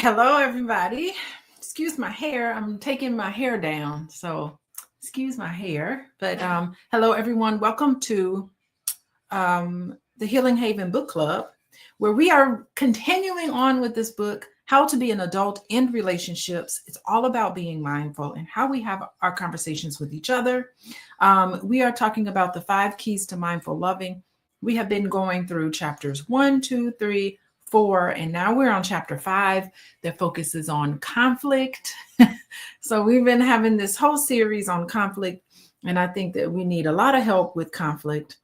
Hello, everybody. Excuse my hair. I'm taking my hair down, so excuse my hair. But hello, everyone. Welcome to the Healing Haven Book Club, where we are continuing on with this book, How to Be an Adult in Relationships. It's all about being mindful and how we have our conversations with each other. We are talking about the 5 keys to mindful loving. We have been going through chapters 1, 2, 3, 4, and now we're on chapter 5 that focuses on conflict. So we've been having this whole series on conflict, and I think that we need a lot of help with conflict.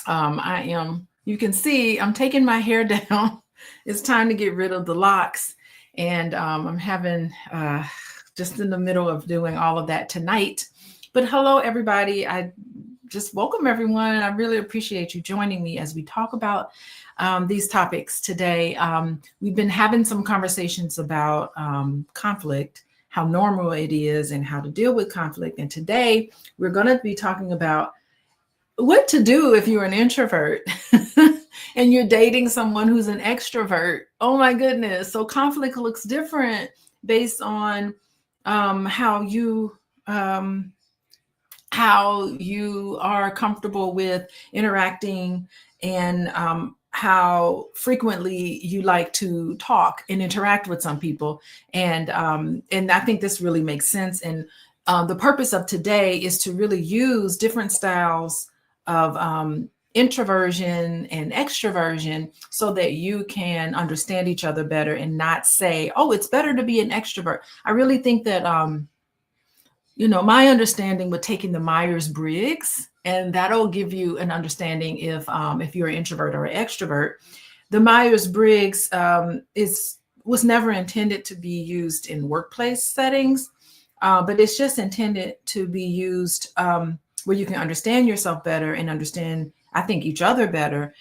You can see I'm taking my hair down. It's time to get rid of the locks, and I'm having just in the middle of doing all of that tonight. But hello, everybody. I just welcome everyone. I really appreciate you joining me as we talk about these topics today. We've been having some conversations about conflict, how normal it is, and how to deal with conflict. And today we're going to be talking about what to do if you're an introvert and you're dating someone who's an extrovert. Oh my goodness. So conflict looks different based on how you are comfortable with interacting and how frequently you like to talk and interact with some people. And I think this really makes sense. And the purpose of today is to really use different styles of introversion and extroversion so that you can understand each other better and not say, oh, it's better to be an extrovert. I really think that, my understanding with taking the Myers-Briggs, and that'll give you an understanding if you're an introvert or an extrovert. The Myers-Briggs was never intended to be used in workplace settings, but it's just intended to be used where you can understand yourself better and understand, I think, each other better.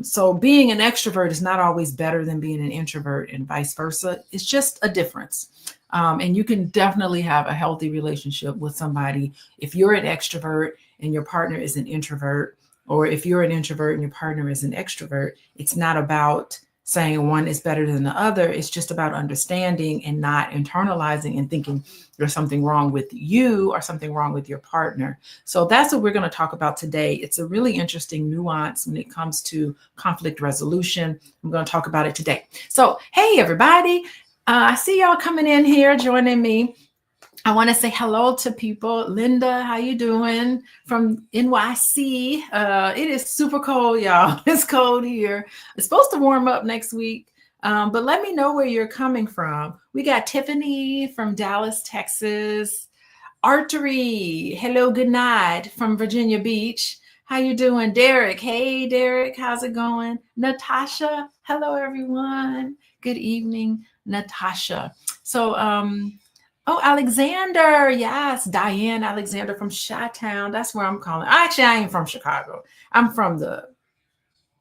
So being an extrovert is not always better than being an introvert and vice versa. It's just a difference. And you can definitely have a healthy relationship with somebody if you're an extrovert and your partner is an introvert, or if you're an introvert and your partner is an extrovert. It's not about saying one is better than the other. It's just about understanding and not internalizing and thinking there's something wrong with you or something wrong with your partner. So that's what we're going to talk about today. It's a really interesting nuance when it comes to conflict resolution. I'm going to talk about it today. So, hey, everybody. I see y'all coming in here, joining me. I want to say hello to people. Linda, how you doing? From NYC. It is super cold, y'all. It's cold here. It's supposed to warm up next week, but let me know where you're coming from. We got Tiffany from Dallas, Texas. Artery, hello, good night from Virginia Beach. How you doing? Derek, hey, Derek, how's it going? Natasha, hello, everyone. Good evening, Natasha. So, Alexander, yes, Diane Alexander from Chi-Town. That's where I'm calling. Actually, I ain't from Chicago. I'm from the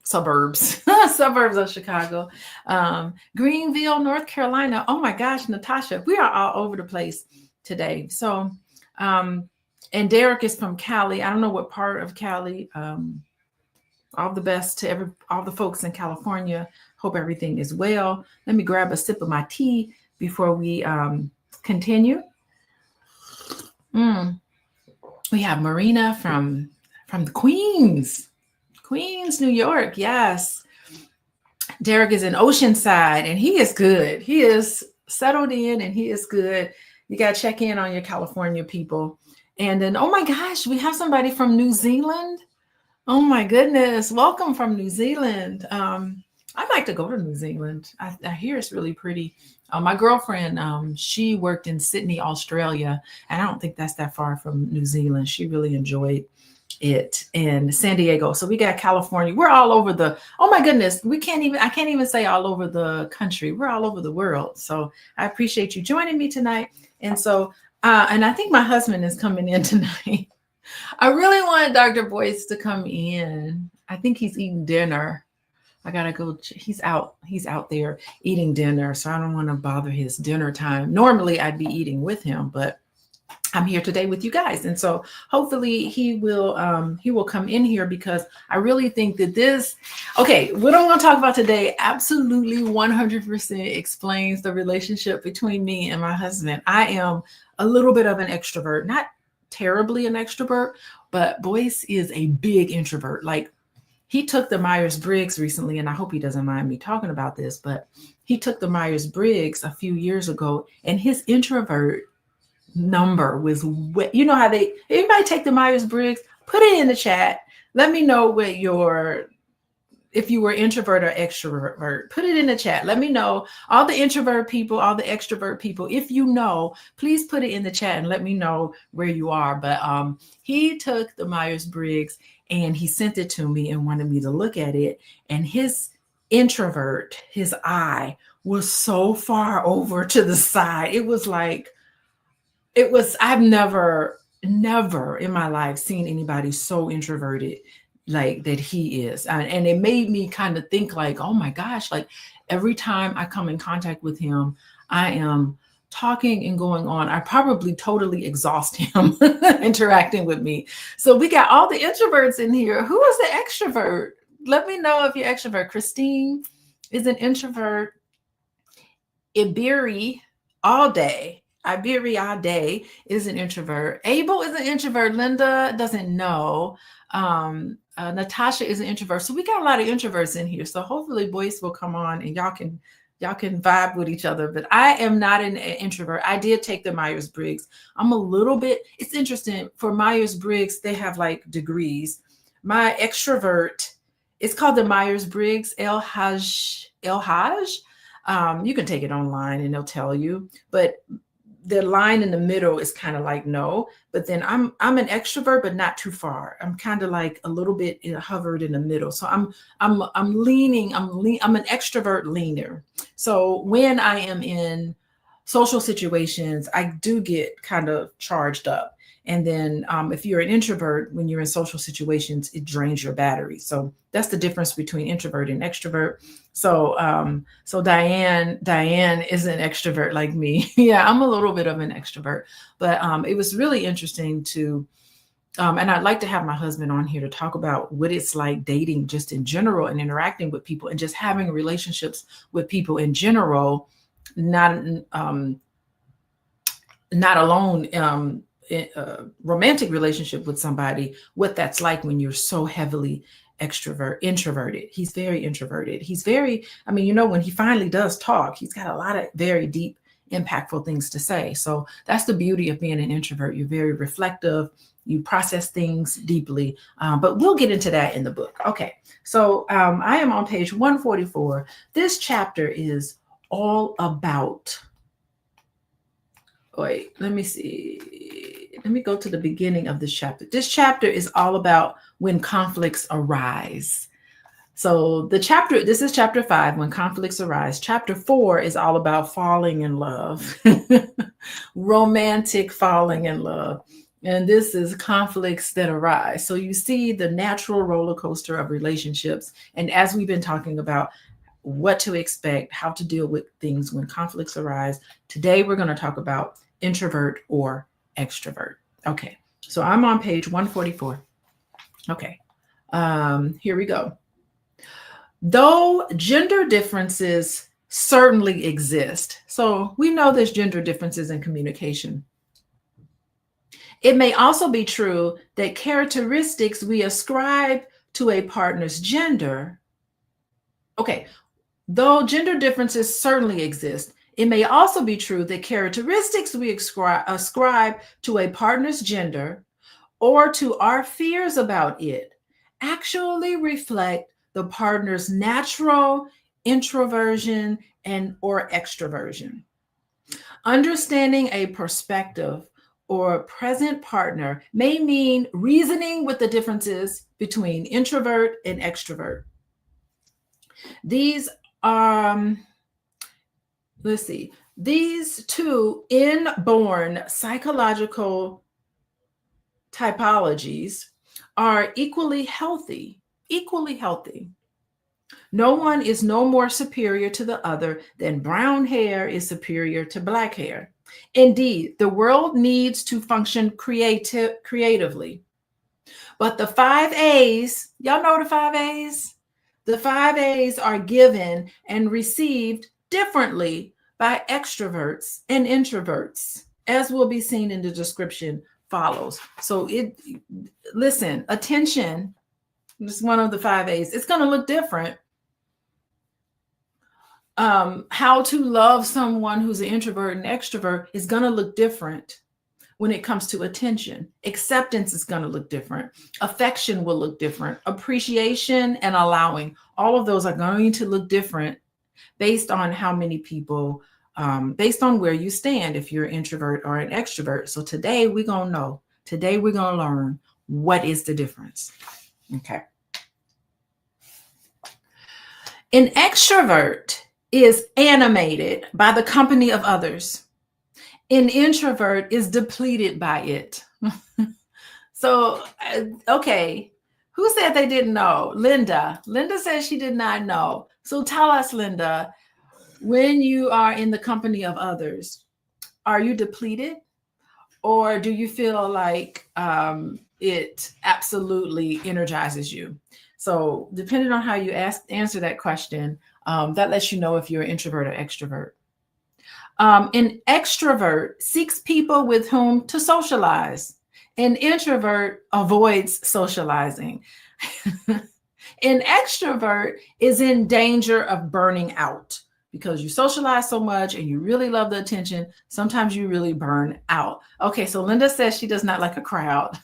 suburbs of Chicago. Greenville, North Carolina. Oh my gosh, Natasha, we are all over the place today. So, and Derek is from Cali. I don't know what part of Cali. All the best to all the folks in California. Hope everything is well. Let me grab a sip of my tea before we continue. We have Marina from the Queens, New York. Yes. Derek is in Oceanside and he is good. He is settled in and he is good. You got to check in on your California people. And then, oh my gosh, we have somebody from New Zealand. Oh my goodness. Welcome from New Zealand. I'd like to go to New Zealand. I hear it's really pretty. My girlfriend, she worked in Sydney, Australia, and I don't think that's that far from New Zealand. She really enjoyed it. And San Diego. So we got California. We're all over oh my goodness. I can't even say all over the country. We're all over the world. So I appreciate you joining me tonight. And so, and I think my husband is coming in tonight. I really want Dr. Boyce to come in. I think he's eating dinner. I gotta go. He's out there eating dinner. So I don't want to bother his dinner time. Normally I'd be eating with him, but I'm here today with you guys. And so hopefully he will come in here, because I really think that this, okay, what I want to talk about today absolutely 100% explains the relationship between me and my husband. I am a little bit of an extrovert, not terribly an extrovert, but Boyce is a big introvert. Like, he took the Myers-Briggs recently, and I hope he doesn't mind me talking about this, but he took the Myers-Briggs a few years ago, and his introvert number was, you know how everybody take the Myers-Briggs, put it in the chat. Let me know what if you were introvert or extrovert, put it in the chat. Let me know. All the introvert people, all the extrovert people, if you know, please put it in the chat and let me know where you are. But he took the Myers-Briggs and he sent it to me and wanted me to look at it. And his introvert, his eye was so far over to the side. I've never in my life seen anybody so introverted like that he is. And it made me kind of think like, oh my gosh, like every time I come in contact with him, I am talking and going on. I probably totally exhaust him interacting with me. So we got all the introverts in here. Who is the extrovert? Let me know if you're extrovert. Christine is an introvert. Iberi all day is an introvert. Abel is an introvert. Linda doesn't know. Natasha is an introvert. So we got a lot of introverts in here. So hopefully Boyce will come on and y'all can vibe with each other. But I am not an introvert. I did take the Myers-Briggs. I'm a little bit, it's interesting. For Myers-Briggs, they have like degrees. My extrovert, it's called the Myers-Briggs El-Haj. You can take it online and they'll tell you. But the line in the middle is kind of like no, but then I'm an extrovert, but not too far. I'm kind of like a little bit hovered in the middle. So I'm an extrovert leaner. So when I am in social situations, I do get kind of charged up. And then if you're an introvert, when you're in social situations, it drains your battery. So that's the difference between introvert and extrovert. So Diane is an extrovert like me. Yeah, I'm a little bit of an extrovert, but it was really interesting to, and I'd like to have my husband on here to talk about what it's like dating just in general and interacting with people and just having relationships with people in general, not alone. A romantic relationship with somebody, what that's like when you're so heavily introverted. He's very introverted. He's very, when he finally does talk, he's got a lot of very deep, impactful things to say. So that's the beauty of being an introvert. You're very reflective. You process things deeply, but we'll get into that in the book. Okay, so I am on page 144. This chapter is all about, wait, let me see. Let me go to the beginning of this chapter. This chapter is all about when conflicts arise. So this is chapter 5, when conflicts arise. Chapter 4 is all about falling in love, romantic falling in love. And this is conflicts that arise. So you see the natural roller coaster of relationships. And as we've been talking about what to expect, how to deal with things when conflicts arise, today we're going to talk about introvert or extrovert. Okay, so I'm on page 144. Okay, here we go. Though gender differences certainly exist, so we know there's gender differences in communication, it may also be true that characteristics we ascribe to a partner's gender, okay, though gender differences certainly exist, it may also be true that characteristics we ascribe to a partner's gender or to our fears about it actually reflect the partner's natural introversion or extroversion. Understanding a perspective or present partner may mean reasoning with the differences between introvert and extrovert. These these two inborn psychological typologies are equally healthy. No one is no more superior to the other than brown hair is superior to black hair. Indeed, the world needs to function creatively. But the 5 A's, y'all know the 5 A's? The 5 A's are given and received differently by extroverts and introverts, as will be seen in the description follows. So listen, attention is one of the 5 A's. It's going to look different. How to love someone who's an introvert and extrovert is going to look different when it comes to attention. Acceptance is going to look different. Affection will look different. Appreciation and allowing, all of those are going to look different based on how many people, based on where you stand, if you're an introvert or an extrovert. So today we're going to know. Today we're going to learn what is the difference. Okay. An extrovert is animated by the company of others. An introvert is depleted by it. So, okay, who said they didn't know? Linda. Linda says she did not know. So tell us, Linda, when you are in the company of others, are you depleted? Or do you feel like it absolutely energizes you? So depending on how you answer that question, that lets you know if you're an introvert or extrovert. An extrovert seeks people with whom to socialize. An introvert avoids socializing. An extrovert is in danger of burning out because you socialize so much and you really love the attention. Sometimes you really burn out. Okay, so Linda says she does not like a crowd.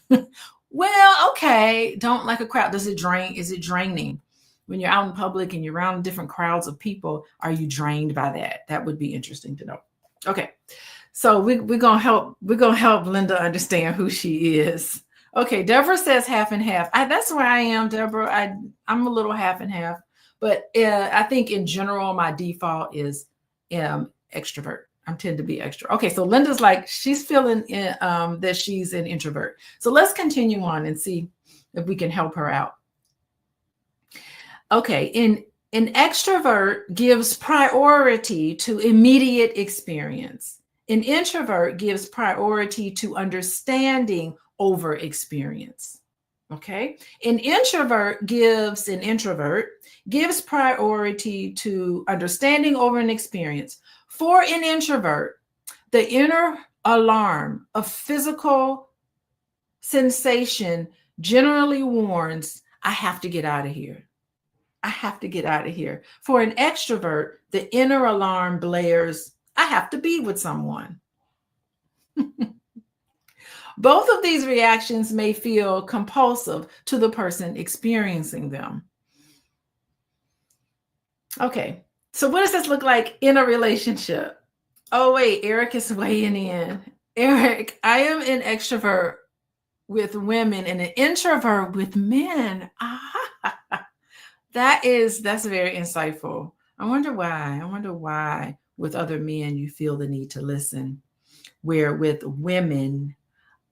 Well, okay, don't like a crowd. Does it drain? Is it draining? When you're out in public and you're around different crowds of people, are you drained by that? That would be interesting to know. Okay, so we're gonna help Linda understand who she is. Okay, Deborah says half and half. That's where I am, Deborah. I'm a little half and half, but I think in general my default is extrovert. I tend to be extra. Okay, so Linda's like she's feeling that she's an introvert. So let's continue on and see if we can help her out. Okay, an extrovert gives priority to immediate experience. An introvert gives priority to understanding over experience. Okay, an introvert gives priority to understanding over an experience. For an introvert, the inner alarm of physical sensation generally warns, I have to get out of here. I have to get out of here. For an extrovert, the inner alarm blares, I have to be with someone. Both of these reactions may feel compulsive to the person experiencing them. Okay, so what does this look like in a relationship? Oh, wait, Eric is weighing in. Eric, I am an extrovert with women and an introvert with men. That's very insightful. I wonder why with other men you feel the need to listen, where with women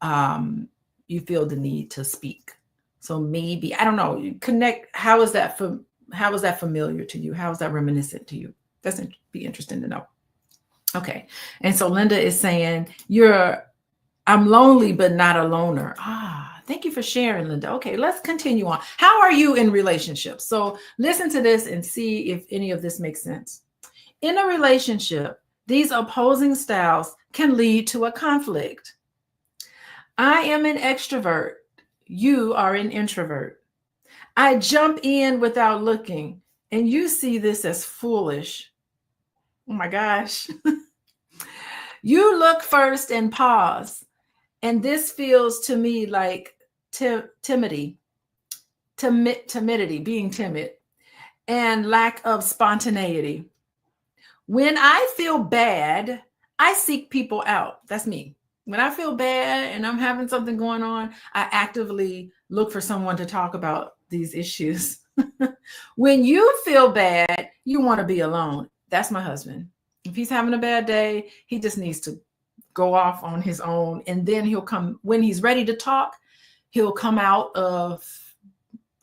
you feel the need to speak. So maybe, I don't know, connect. How is that familiar to you? How is that reminiscent to you? That's be interesting to know. Okay. And so Linda is saying I'm lonely, but not a loner. Thank you for sharing, Linda. Okay, let's continue on. How are you in relationships? So listen to this and see if any of this makes sense. In a relationship, these opposing styles can lead to a conflict. I am an extrovert. You are an introvert. I jump in without looking, and you see this as foolish. Oh my gosh. You look first and pause. And this feels to me like timidity, being timid, and lack of spontaneity. When I feel bad, I seek people out. That's me. When I feel bad and I'm having something going on, I actively look for someone to talk about these issues. When you feel bad, you want to be alone. That's my husband. If he's having a bad day, he just needs to go off on his own. And then he'll come, when he's ready to talk, he'll come out of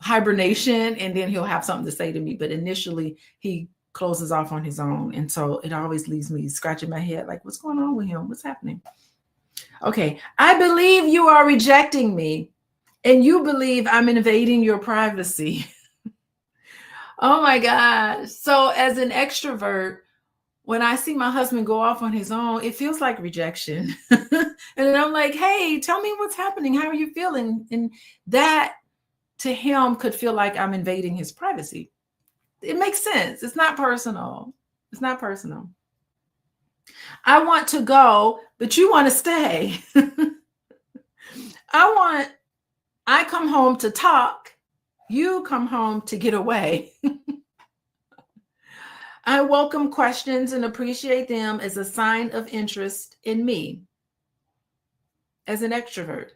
hibernation and then he'll have something to say to me. But initially he closes off on his own. And so it always leaves me scratching my head like, what's going on with him? What's happening? Okay. I believe you are rejecting me and you believe I'm invading your privacy. Oh my gosh. So as an extrovert, when I see my husband go off on his own, it feels like rejection. And then I'm like, hey, tell me what's happening. How are you feeling? And that to him could feel like I'm invading his privacy. It makes sense. It's not personal. It's not personal. I want to go, but you want to stay. I come home to talk. You come home to get away. I welcome questions and appreciate them as a sign of interest in me as an extrovert.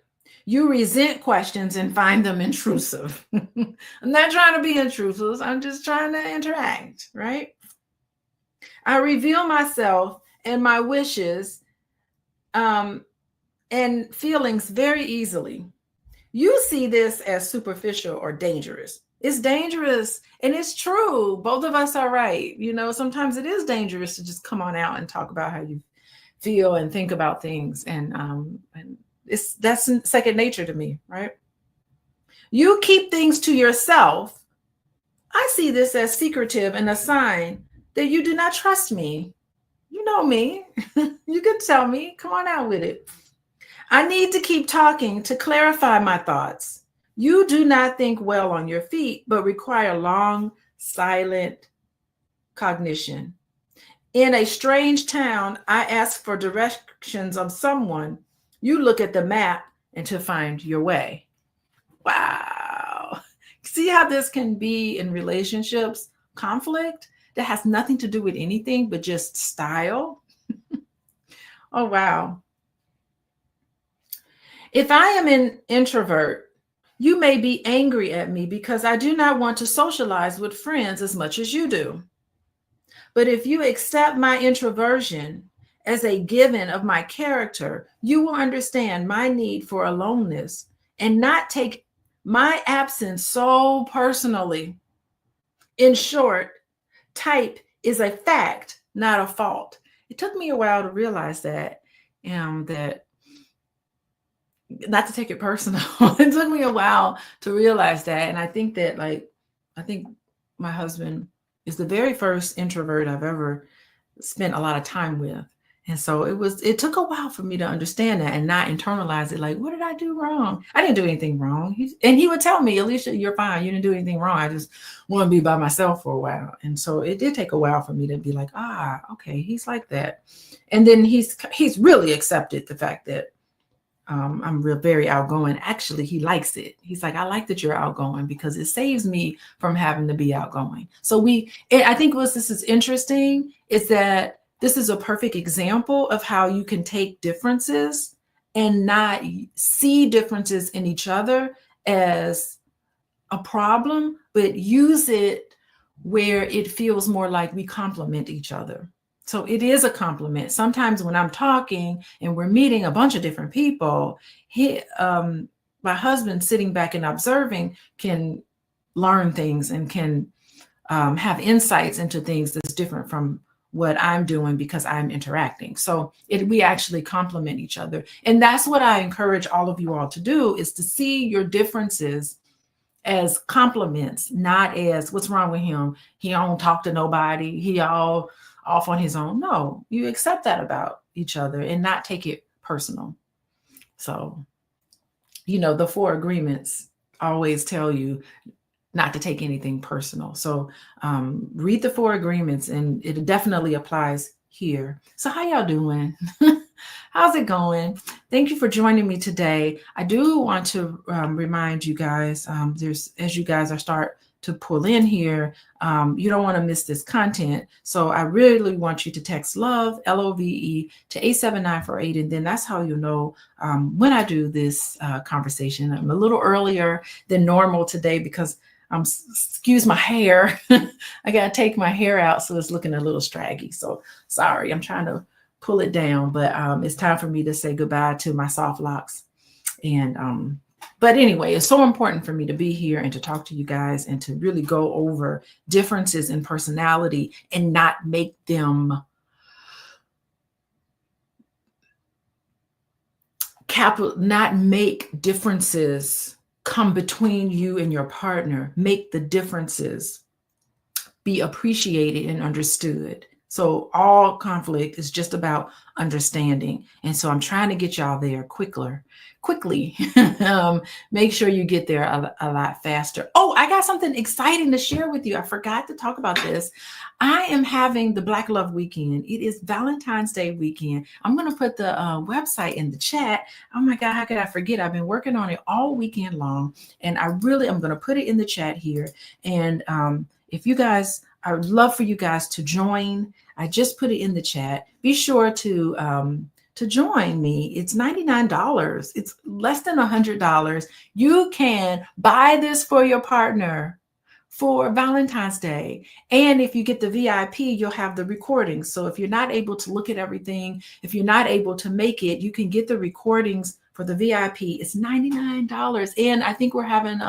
You resent questions and find them intrusive. I'm not trying to be intrusive. I'm just trying to interact, right? I reveal myself and my wishes and feelings very easily. You see this as superficial or dangerous. It's dangerous, and it's true. Both of us are right. Sometimes it is dangerous to just come on out and talk about how you feel and think about things, and that's second nature to me, right? You keep things to yourself. I see this as secretive and a sign that you do not trust me. You know me. You can tell me. Come on out with it. I need to keep talking to clarify my thoughts. You do not think well on your feet, but require long, silent cognition. In a strange town, I ask for directions of someone. You look at the map and to find your way. Wow. See how this can be in relationships? Conflict that has nothing to do with anything but just style. Oh, wow. If I am an introvert, you may be angry at me because I do not want to socialize with friends as much as you do. But if you accept my introversion as a given of my character, you will understand my need for aloneness and not take my absence so personally. In short, type is a fact, not a fault. It took me a while to realize that not to take it personal. It took me a while to realize that. And I think that I think my husband is the very first introvert I've ever spent a lot of time with. And so it took a while for me to understand that and not internalize it. Like, what did I do wrong? I didn't do anything wrong. He would tell me, Alicia, you're fine. You didn't do anything wrong. I just want to be by myself for a while. And so it did take a while for me to be like, okay, he's like that. And then he's really accepted the fact that I'm very outgoing. Actually, he likes it. He's like, I like that you're outgoing because it saves me from having to be outgoing. So I think this is interesting is that this is a perfect example of how you can take differences and not see differences in each other as a problem, but use it where it feels more like we complement each other. So it is a compliment. Sometimes when I'm talking and we're meeting a bunch of different people, my husband sitting back and observing can learn things and can have insights into things that's different from what I'm doing because I'm interacting. So we actually complement each other. And that's what I encourage all of you all to do, is to see your differences as compliments, not as what's wrong with him. He don't talk to nobody. He all off on his own. No, you accept that about each other and not take it personal. So, the 4 agreements always tell you not to take anything personal. So read the 4 agreements, and it definitely applies here. So how y'all doing? How's it going? Thank you for joining me today. I do want to remind you guys, as you guys start to pull in here, you don't want to miss this content. So I really want you to text LOVE, LOVE, to 87948. And then that's how you'll know when I do this conversation. I'm a little earlier than normal today because excuse my hair. I got to take my hair out, so it's looking a little straggy. So sorry, I'm trying to pull it down, but it's time for me to say goodbye to my soft locks and But anyway, it's so important for me to be here and to talk to you guys and to really go over differences in personality and not make them not make differences come between you and your partner. Make the differences be appreciated and understood. So all conflict is just about understanding. And so I'm trying to get y'all there quickly. Make sure you get there a lot faster. Oh, I got something exciting to share with you. I forgot to talk about this. I am having the Black Love Weekend. It is Valentine's Day weekend. I'm going to put the website in the chat. Oh my God, how could I forget? I've been working on it all weekend long, and I'm going to put it in the chat here. And if you guys, I would love for you guys to join. I just put it in the chat. Be sure to join me. It's $99. It's less than $100. You can buy this for your partner for Valentine's Day. And if you get the VIP, you'll have the recordings. So if you're not able to look at everything, if you're not able to make it, you can get the recordings for the VIP. It's $99. And I think we're having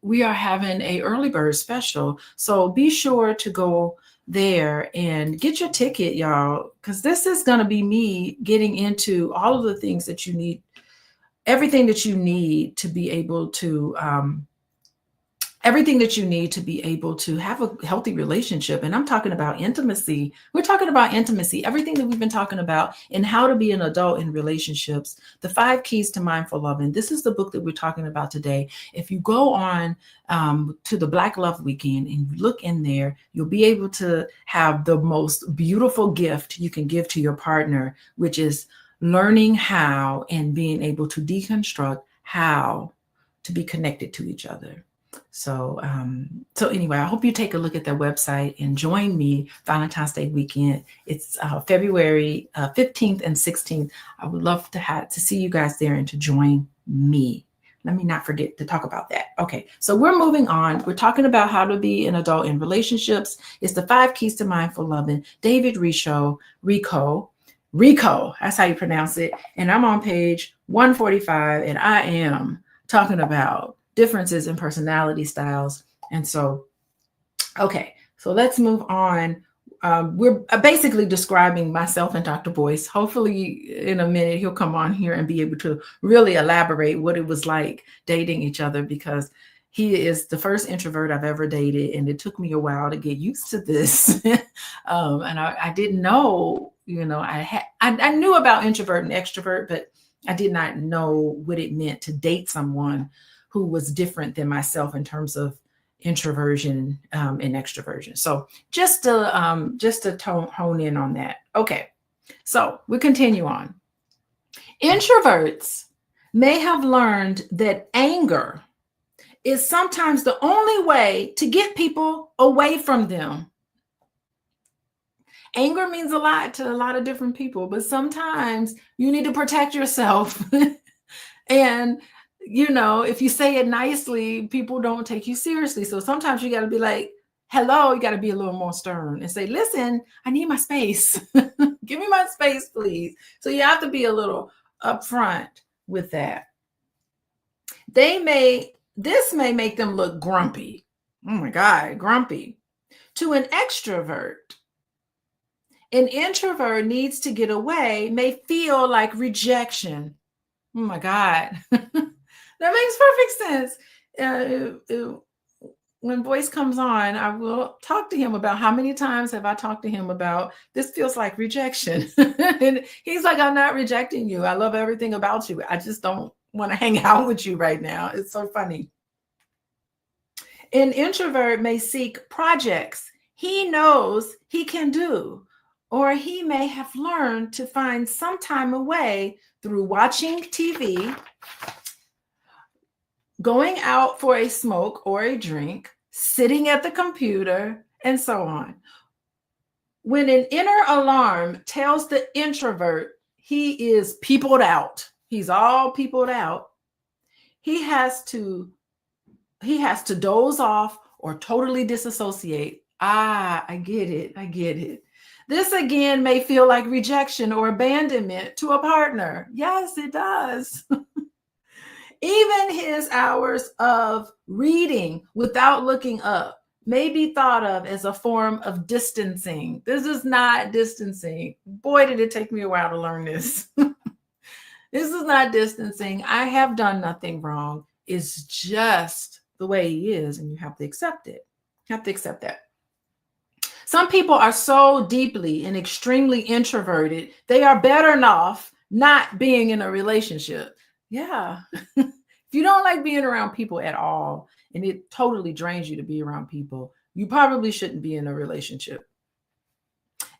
we are having a early bird special. So be sure to go there and get your ticket, y'all, because this is going to be me getting into all of the things that you need, everything that you need to be able to everything that you need to be able to have a healthy relationship. And I'm talking about intimacy. We're talking about intimacy, everything that we've been talking about, and how to be an adult in relationships. The 5 Keys to Mindful Loving. This is the book that we're talking about today. If you go on to the Black Love Weekend and you look in there, you'll be able to have the most beautiful gift you can give to your partner, which is learning how and being able to deconstruct how to be connected to each other. So anyway, I hope you take a look at their website and join me Valentine's Day weekend. It's February 15th and 16th. I would love to see you guys there and to join me. Let me not forget to talk about that. Okay, so we're moving on. We're talking about how to be an adult in relationships. It's the 5 Keys to Mindful Loving. David Rico, that's how you pronounce it. And I'm on page 145, and I am talking about differences in personality styles. And so, okay, so let's move on. We're basically describing myself and Dr. Boyce. Hopefully in a minute, he'll come on here and be able to really elaborate what it was like dating each other, because he is the first introvert I've ever dated. And it took me a while to get used to this. And I didn't know, I knew about introvert and extrovert, but I did not know what it meant to date someone who was different than myself in terms of introversion and extroversion. So just to hone in on that. Okay, so we continue on. Introverts may have learned that anger is sometimes the only way to get people away from them. Anger means a lot to a lot of different people, but sometimes you need to protect yourself. And if you say it nicely, people don't take you seriously. So sometimes you got to be like, hello, you got to be a little more stern and say, listen, I need my space. Give me my space, please. So you have to be a little upfront with that. This may make them look grumpy. Oh my God, grumpy. To an extrovert, an introvert needs to get away, may feel like rejection. Oh my God. That makes perfect sense. When Boyce comes on, I will talk to him about how many times have I talked to him about this feels like rejection. And he's like, I'm not rejecting you. I love everything about you. I just don't want to hang out with you right now. It's so funny. An introvert may seek projects he knows he can do, or he may have learned to find some time away through watching TV, going out for a smoke or a drink, sitting at the computer, and so on. When an inner alarm tells the introvert he is peopled out, he's all peopled out, he has to doze off or totally disassociate. I get it. This again may feel like rejection or abandonment to a partner. Yes, it does. Even his hours of reading without looking up may be thought of as a form of distancing. This is not distancing. Boy, did it take me a while to learn this. This is not distancing. I have done nothing wrong. It's just the way he is, and you have to accept it. You have to accept that. Some people are so deeply and extremely introverted, they are better off not being in a relationship. Yeah. If you don't like being around people at all, and it totally drains you to be around people, you probably shouldn't be in a relationship.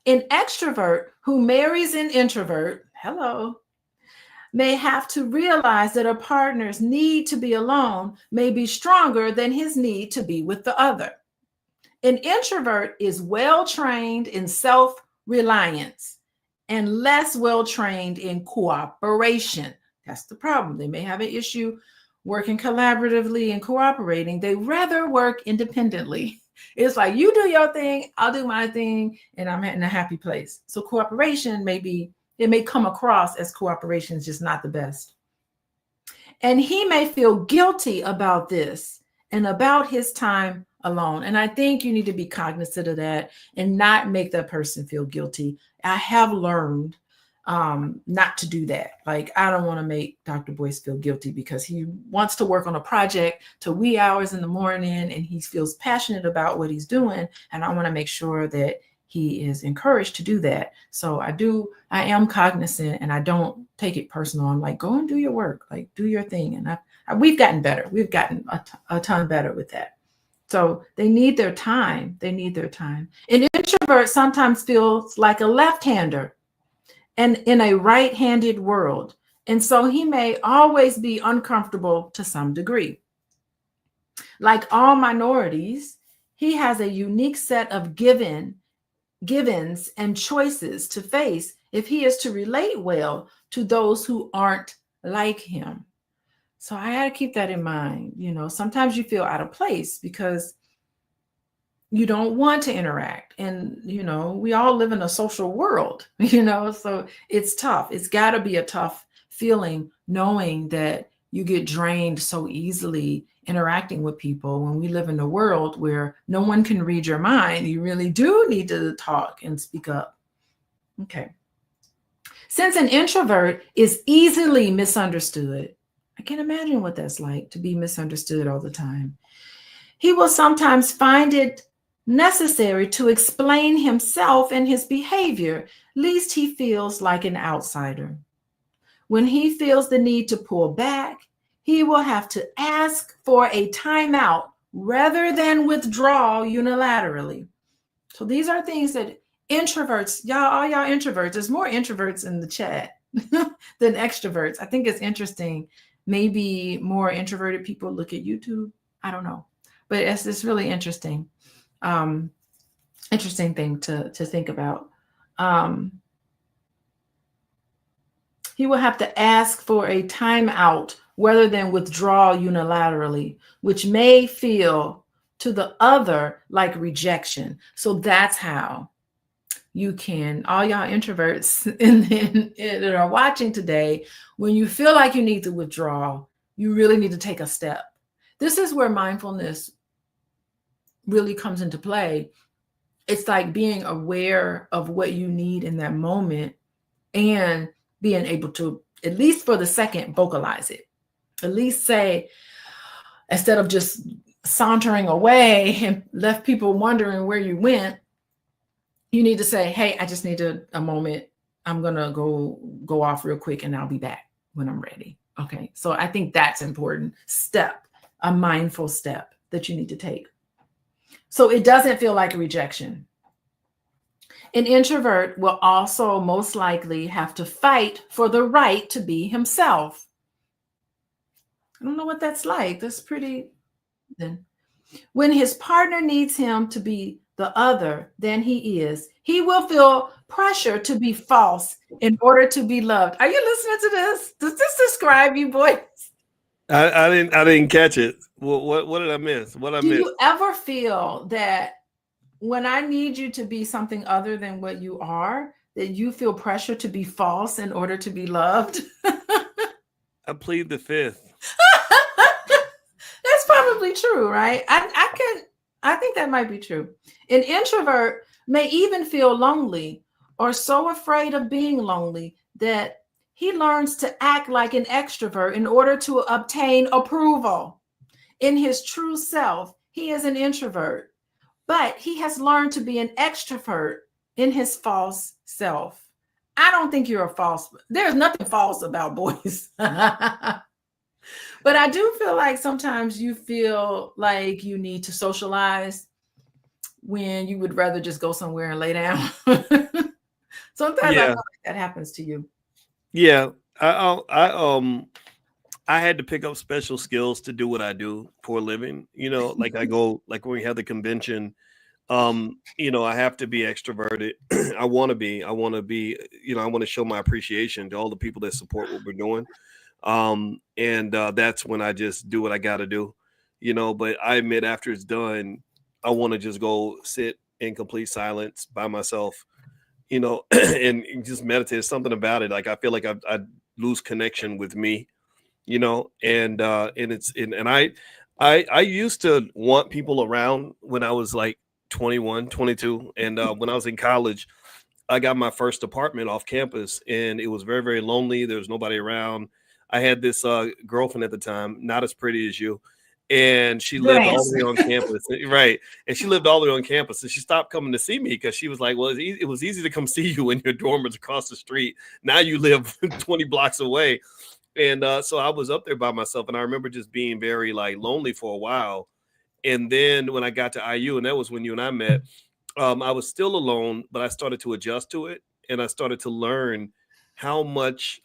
An extrovert who marries an introvert, hello, may have to realize that a partner's need to be alone may be stronger than his need to be with the other. An introvert is well trained in self-reliance and less well trained in cooperation. That's the problem. They may have an issue working collaboratively and cooperating. They rather work independently. It's like, you do your thing, I'll do my thing, and I'm in a happy place. So cooperation it may come across as cooperation is just not the best. And he may feel guilty about this and about his time alone. And I think you need to be cognizant of that and not make that person feel guilty. I have learned not to do that. Like, I don't want to make Dr. Boyce feel guilty because he wants to work on a project till wee hours in the morning and he feels passionate about what he's doing. And I want to make sure that he is encouraged to do that. So I am cognizant and I don't take it personal. I'm like, go and do your work, like do your thing. And we've gotten better. We've gotten a ton better with that. So they need their time. They need their time. An introvert sometimes feels like a left-hander and in a right-handed world. And so he may always be uncomfortable to some degree. Like all minorities, he has a unique set of givens and choices to face if he is to relate well to those who aren't like him. So I got to keep that in mind. Sometimes you feel out of place because you don't want to interact. And, we all live in a social world, so it's tough. It's got to be a tough feeling knowing that you get drained so easily interacting with people when we live in a world where no one can read your mind. You really do need to talk and speak up. Okay. Since an introvert is easily misunderstood, I can imagine what that's like to be misunderstood all the time. He will sometimes find it necessary to explain himself and his behavior, lest he feels like an outsider. When he feels the need to pull back, he will have to ask for a timeout rather than withdraw unilaterally. So these are things that introverts, all y'all introverts, there's more introverts in the chat than extroverts. I think it's interesting. Maybe more introverted people look at YouTube. I don't know, but it's really interesting. Interesting thing to think about. He will have to ask for a timeout rather than withdraw unilaterally, which may feel to the other like rejection. So that's how you can, all y'all introverts that are watching today, when you feel like you need to withdraw, you really need to take a step. This is where mindfulness really comes into play. It's like being aware of what you need in that moment and being able to, at least for the second, vocalize it. At least say, instead of just sauntering away and left people wondering where you went, you need to say, hey, I just need a moment. I'm going to go off real quick and I'll be back when I'm ready. Okay. So I think that's important step, a mindful step that you need to take. So it doesn't feel like a rejection. An introvert will also most likely have to fight for the right to be himself. I don't know what that's like. That's pretty. Then, when his partner needs him to be the other than he is, he will feel pressure to be false in order to be loved. Are you listening to this? Does this describe you, boys? I didn't catch it. What did I miss? Do you ever feel that when I need you to be something other than what you are, that you feel pressure to be false in order to be loved? I plead the fifth. true, right? I think that might be true. An introvert may even feel lonely or so afraid of being lonely that he learns to act like an extrovert in order to obtain approval. In his true self, he is an introvert, but he has learned to be an extrovert in his false self. I don't think you're a false, there's nothing false about boys. But I do feel like sometimes you feel like you need to socialize when you would rather just go somewhere and lay down. Sometimes I feel Yeah, like that happens to you. yeah. I had to pick up special skills to do what I do for a living. Like I go, like when we have the convention, I have to be extroverted. I want to be, I want to show my appreciation to all the people that support what we're doing. And that's when I just do what I got to do, but I admit after it's done, I want to just go sit in complete silence by myself, and just meditate. There's something about it. Like I feel like I lose connection with me, and I used to want people around when I was like 21, 22, and when I was in college, I got my first apartment off campus, and it was very, very lonely. There was nobody around. I had this girlfriend at the time, not as pretty as you, and she Good lived all the answer. way on campus, right? And she lived all the way on campus, and she stopped coming to see me because she was like, "Well, it was easy to come see you when your dorm was across the street. Now you live 20 blocks away." And so I was up there by myself, and I remember just being very like lonely for a while. And then when I got to IU, and that was when you and I met, I was still alone, but I started to adjust to it, and I started to learn how much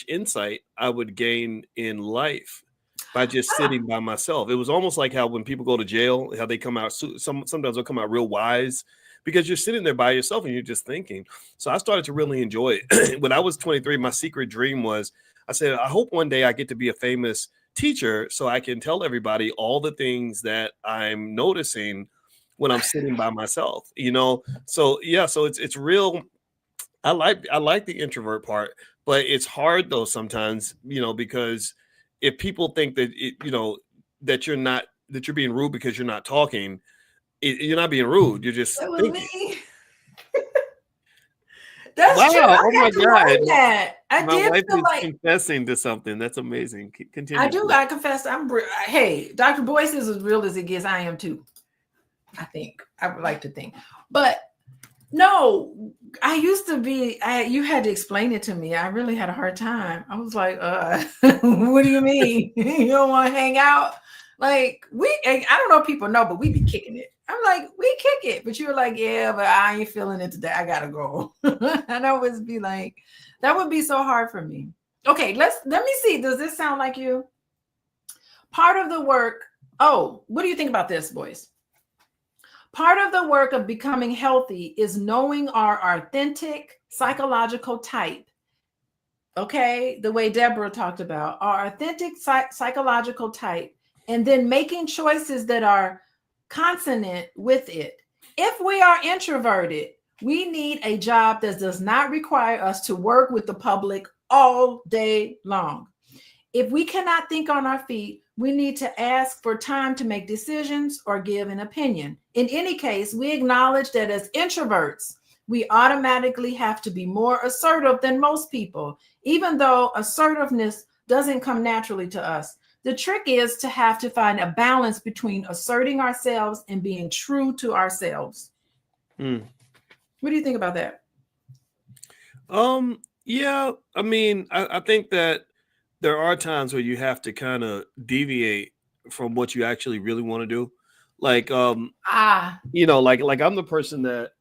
insight I would gain in life by just Ah, sitting by myself. It was almost like how when people go to jail, how they come out sometimes they'll come out real wise because you're sitting there by yourself and you're just thinking. So I started to really enjoy it. When I was 23, my secret dream was I said, I hope one day I get to be a famous teacher so I can tell everybody all the things that I'm noticing when I'm sitting by myself, So yeah, so it's real. I like the introvert part, but it's hard though sometimes, because if people think that that you're being rude because you're not talking, you're not being rude. You're just that was thinking. me. That's true. Wow! I Oh had my to learn God! that. I My did wife feel is like confessing to something. That's amazing. I Continue, do. please. I confess. Hey, Dr. Boyce is as real as it gets. I am too. I think. I would like to think. But no, I used to be. You had to explain it to me. I really had a hard time. I was like, what do you mean? You don't want to hang out? Like I don't know if people know, but we be kicking it. I'm like, we kick it. But you were like, yeah, but I ain't feeling it today. I gotta go. And I would be like, that would be so hard for me. Okay, let me see. Does this sound like you? Part of the work. Oh, what do you think about this, boys? Part of the work of becoming healthy is knowing our authentic psychological type. Okay, the way Deborah talked about our authentic psychological type, and then making choices that are consonant with it. If we are introverted, we need a job that does not require us to work with the public all day long. If we cannot think on our feet, we need to ask for time to make decisions or give an opinion. In any case, we acknowledge that as introverts, we automatically have to be more assertive than most people, even though assertiveness doesn't come naturally to us. The trick is to have to find a balance between asserting ourselves and being true to ourselves. Hmm. What do you think about that? Yeah, I mean, I think that there are times where you have to kind of deviate from what you actually really want to do. Like, Ah, like I'm the person that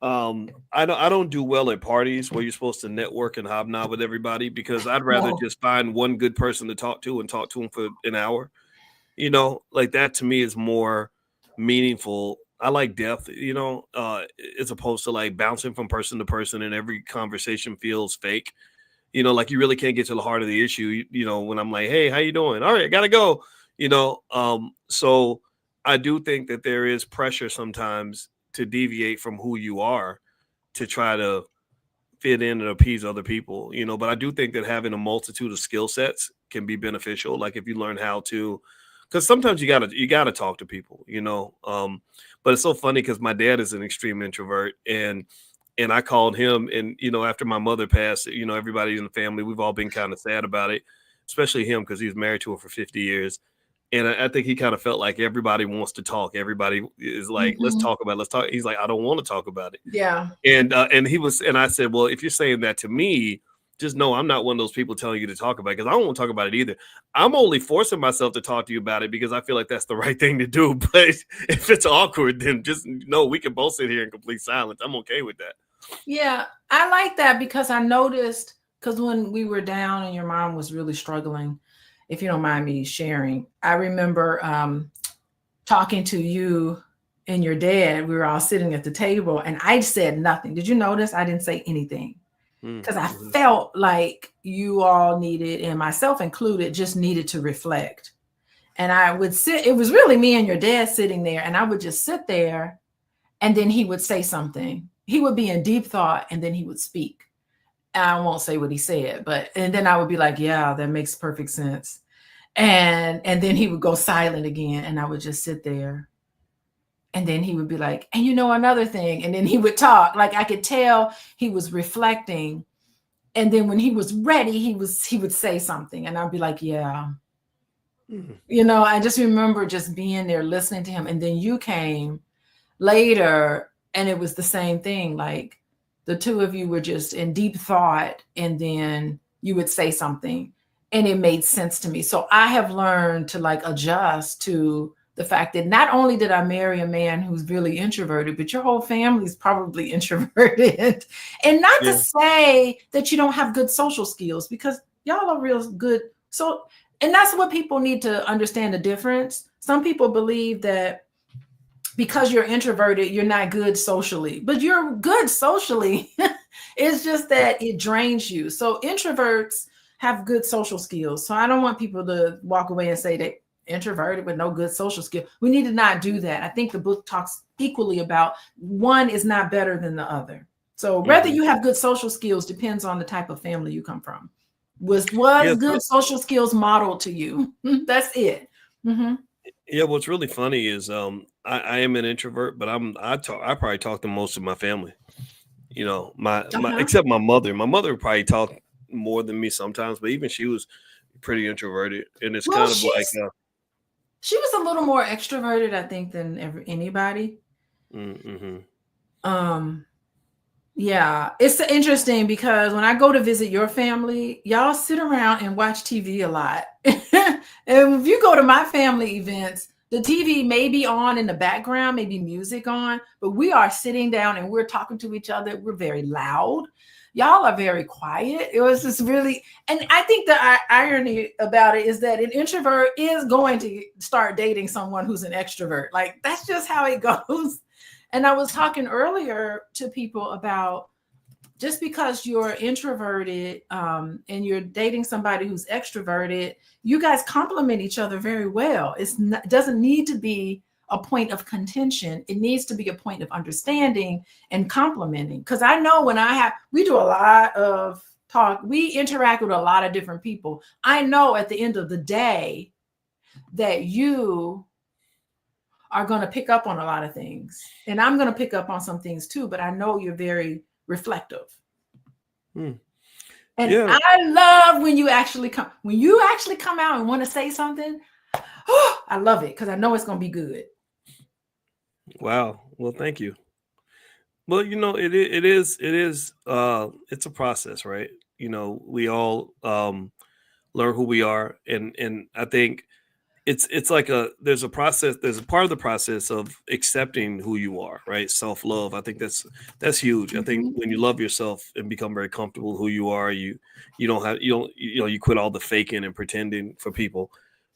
I don't do well at parties where you're supposed to network and hobnob with everybody because I'd rather no. just find one good person to talk to and talk to them for an hour. Like that to me is more meaningful. I like depth, as opposed to like bouncing from person to person and every conversation feels fake. Like you really can't get to the heart of the issue, when I'm like, hey, how you doing? All right, I gotta go. So I do think that there is pressure sometimes to deviate from who you are to try to fit in and appease other people, but I do think that having a multitude of skill sets can be beneficial. Like if you learn how to because sometimes you gotta talk to people, but it's so funny because my dad is an extreme introvert, and I called him, and after my mother passed, everybody in the family, we've all been kind of sad about it, especially him because he was married to her for 50 years. And I think he kind of felt like everybody wants to talk. Everybody is like, let's Mhm. talk about it. Let's talk. He's like, I don't want to talk about it. Yeah. And I said, well, if you're saying that to me, just know I'm not one of those people telling you to talk about it, because I don't want to talk about it either. I'm only forcing myself to talk to you about it because I feel like that's the right thing to do. But if it's awkward, then just know we can both sit here in complete silence. I'm okay with that. Yeah, I like that because I noticed, because when we were down and your mom was really struggling, if you don't mind me sharing, I remember talking to you and your dad. We were all sitting at the table and I said nothing. Did you notice I didn't say anything? Because I Mm-hmm. felt like you all needed, and myself included, just needed to reflect. And I would sit, it was really me and your dad sitting there, and I would just sit there, and then he would say something. He would be in deep thought and then he would speak. I won't say what he said, but and then I would be like, yeah, that makes perfect sense. And then he would go silent again and I would just sit there. And then he would be like, and another thing, and then he would talk. Like I could tell he was reflecting. And then when he was ready, he would say something and I'd be like, yeah. Mm-hmm. I just remember just being there listening to him, and then you came later and it was the same thing. Like the two of you were just in deep thought and then you would say something and it made sense to me. So I have learned to like adjust to the fact that not only did I marry a man who's really introverted, but your whole family is probably introverted. And not to Yeah. say that you don't have good social skills, because y'all are real good. So, and that's what people need to understand the difference. Some people believe that because you're introverted, you're not good socially, but you're good socially. It's just that it drains you. So introverts have good social skills. So I don't want people to walk away and say they introverted with no good social skill. We need to not do that. I think the book talks equally about one is not better than the other. So whether Mm-hmm. you have good social skills depends on the type of family you come from. Was Yeah. good social skills modeled to you? That's it. Mm-hmm. Yeah, what's really funny is I am an introvert, but I probably talk to most of my family. My Uh-huh. except my mother. My mother would probably talk more than me sometimes, but even she was pretty introverted, and it's Well, kind of like she was a little more extroverted, I think, than anybody. mm-hmm. Um, yeah, it's interesting because when I go to visit your family, y'all sit around and watch TV a lot. And if you go to my family events, the TV may be on in the background, maybe music on, but we are sitting down and we're talking to each other. We're very loud. Y'all are very quiet. It was just really, and I think the irony about it is that an introvert is going to start dating someone who's an extrovert. Like that's just how it goes. And I was talking earlier to people about just because you're introverted and you're dating somebody who's extroverted, you guys complement each other very well. It doesn't need to be a point of contention. It needs to be a point of understanding and complementing. Because I know we do a lot of talk, we interact with a lot of different people. I know at the end of the day that you are going to pick up on a lot of things. And I'm going to pick up on some things too, but I know you're very reflective. Hmm. And Yeah. I love when you actually come out and want to say something. Oh, I love it because I know it's going to be good. Wow. Well, thank you. Well, it's a process, right? We all learn who we are, and I think it's like there's a process, there's a part of the process of accepting who you are, right? Self-love. I think that's huge. I think Mhm. when you love yourself and become very comfortable who you are, you quit all the faking and pretending for people.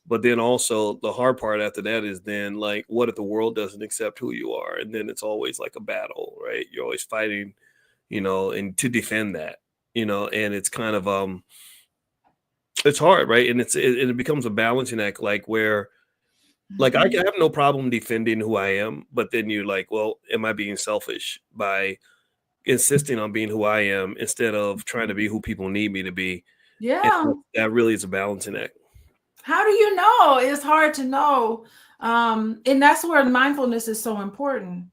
But then also the hard part after that is then like, what if the world doesn't accept who you are? And then it's always like a battle, right? You're always fighting, and to defend that, and it's kind of it's hard, right? And it becomes a balancing act, like where like I Mhm. have no problem defending who I am, but then you're like, well, am I being selfish by insisting on being who I am instead of trying to be who people need me to be? And Yeah. that really is a balancing act. How do you know? It's hard to know. And that's where mindfulness is so important.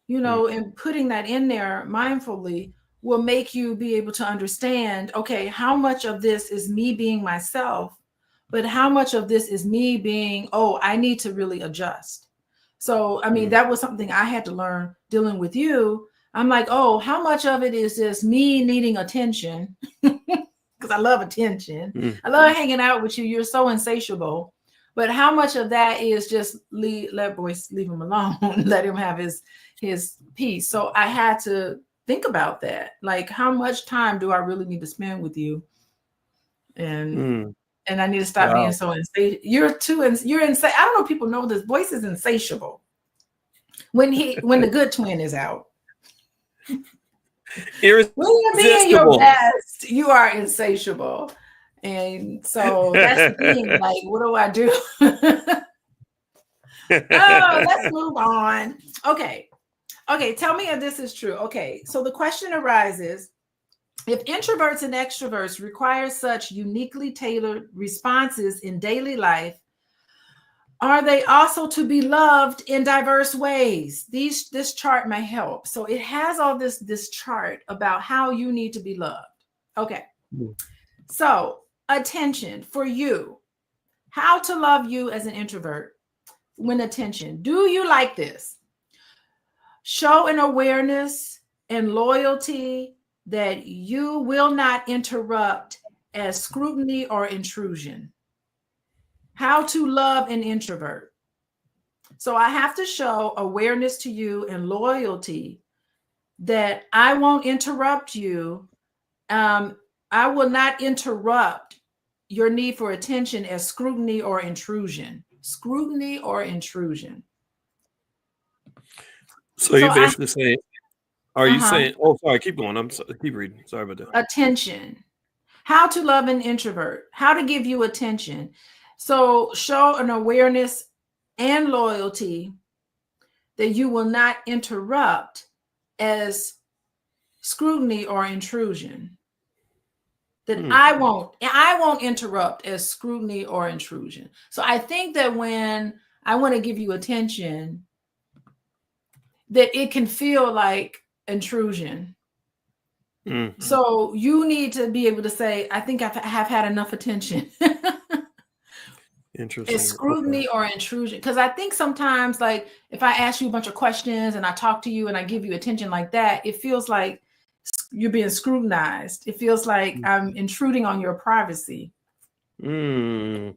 Mm, And putting that in there mindfully will make you be able to understand, okay, how much of this is me being myself, but how much of this is me being, oh, I need to really adjust. So, I mean, mm, that was something I had to learn dealing with you. I'm like, oh, how much of it is just me needing attention? Because I love attention. mm. I love hanging out with you. You're so insatiable. But how much of that is just let Boyce leave him alone, let him have his peace. So I had to think about that. Like, how much time do I really need to spend with you? And Mm. and I need to stop being Wow. so insatiable. You're insane. I don't know if people know this. Boyce is insatiable when the good twin is out. When you're being your Irresistible. best, you are insatiable. And so that's the thing. Like, what do I do? Oh, let's move on. Okay. Okay. Tell me if this is true. Okay. So the question arises, if introverts and extroverts require such uniquely tailored responses in daily life, are they also to be loved in diverse ways? This chart may help. So it has all this chart about how you need to be loved. Okay. Mm. So attention for you. How to love you as an introvert when attention. Do you like this? Show an awareness and loyalty that you will not interrupt as scrutiny or intrusion. How to love an introvert. So I have to show awareness to you and loyalty that I won't interrupt you. I will not interrupt your need for attention as scrutiny or intrusion. Scrutiny or intrusion. So So you're basically saying, are you uh-huh, saying, oh, sorry, keep going. Keep reading. Sorry about that. attention. How to love an introvert. How to give you attention. So show an awareness and loyalty that you will not interrupt as scrutiny or intrusion. That Hmm. I won't interrupt as scrutiny or intrusion. So I think that when I want to give you attention, that it can feel like intrusion. Mm. So you need to be able to say, I think I have had enough attention. It's Interesting. Okay. scrutiny or intrusion. Because I think sometimes, like, if I ask you a bunch of questions and I talk to you and I give you attention like that, it feels like you're being scrutinized. It feels like I'm intruding on your privacy. Mm.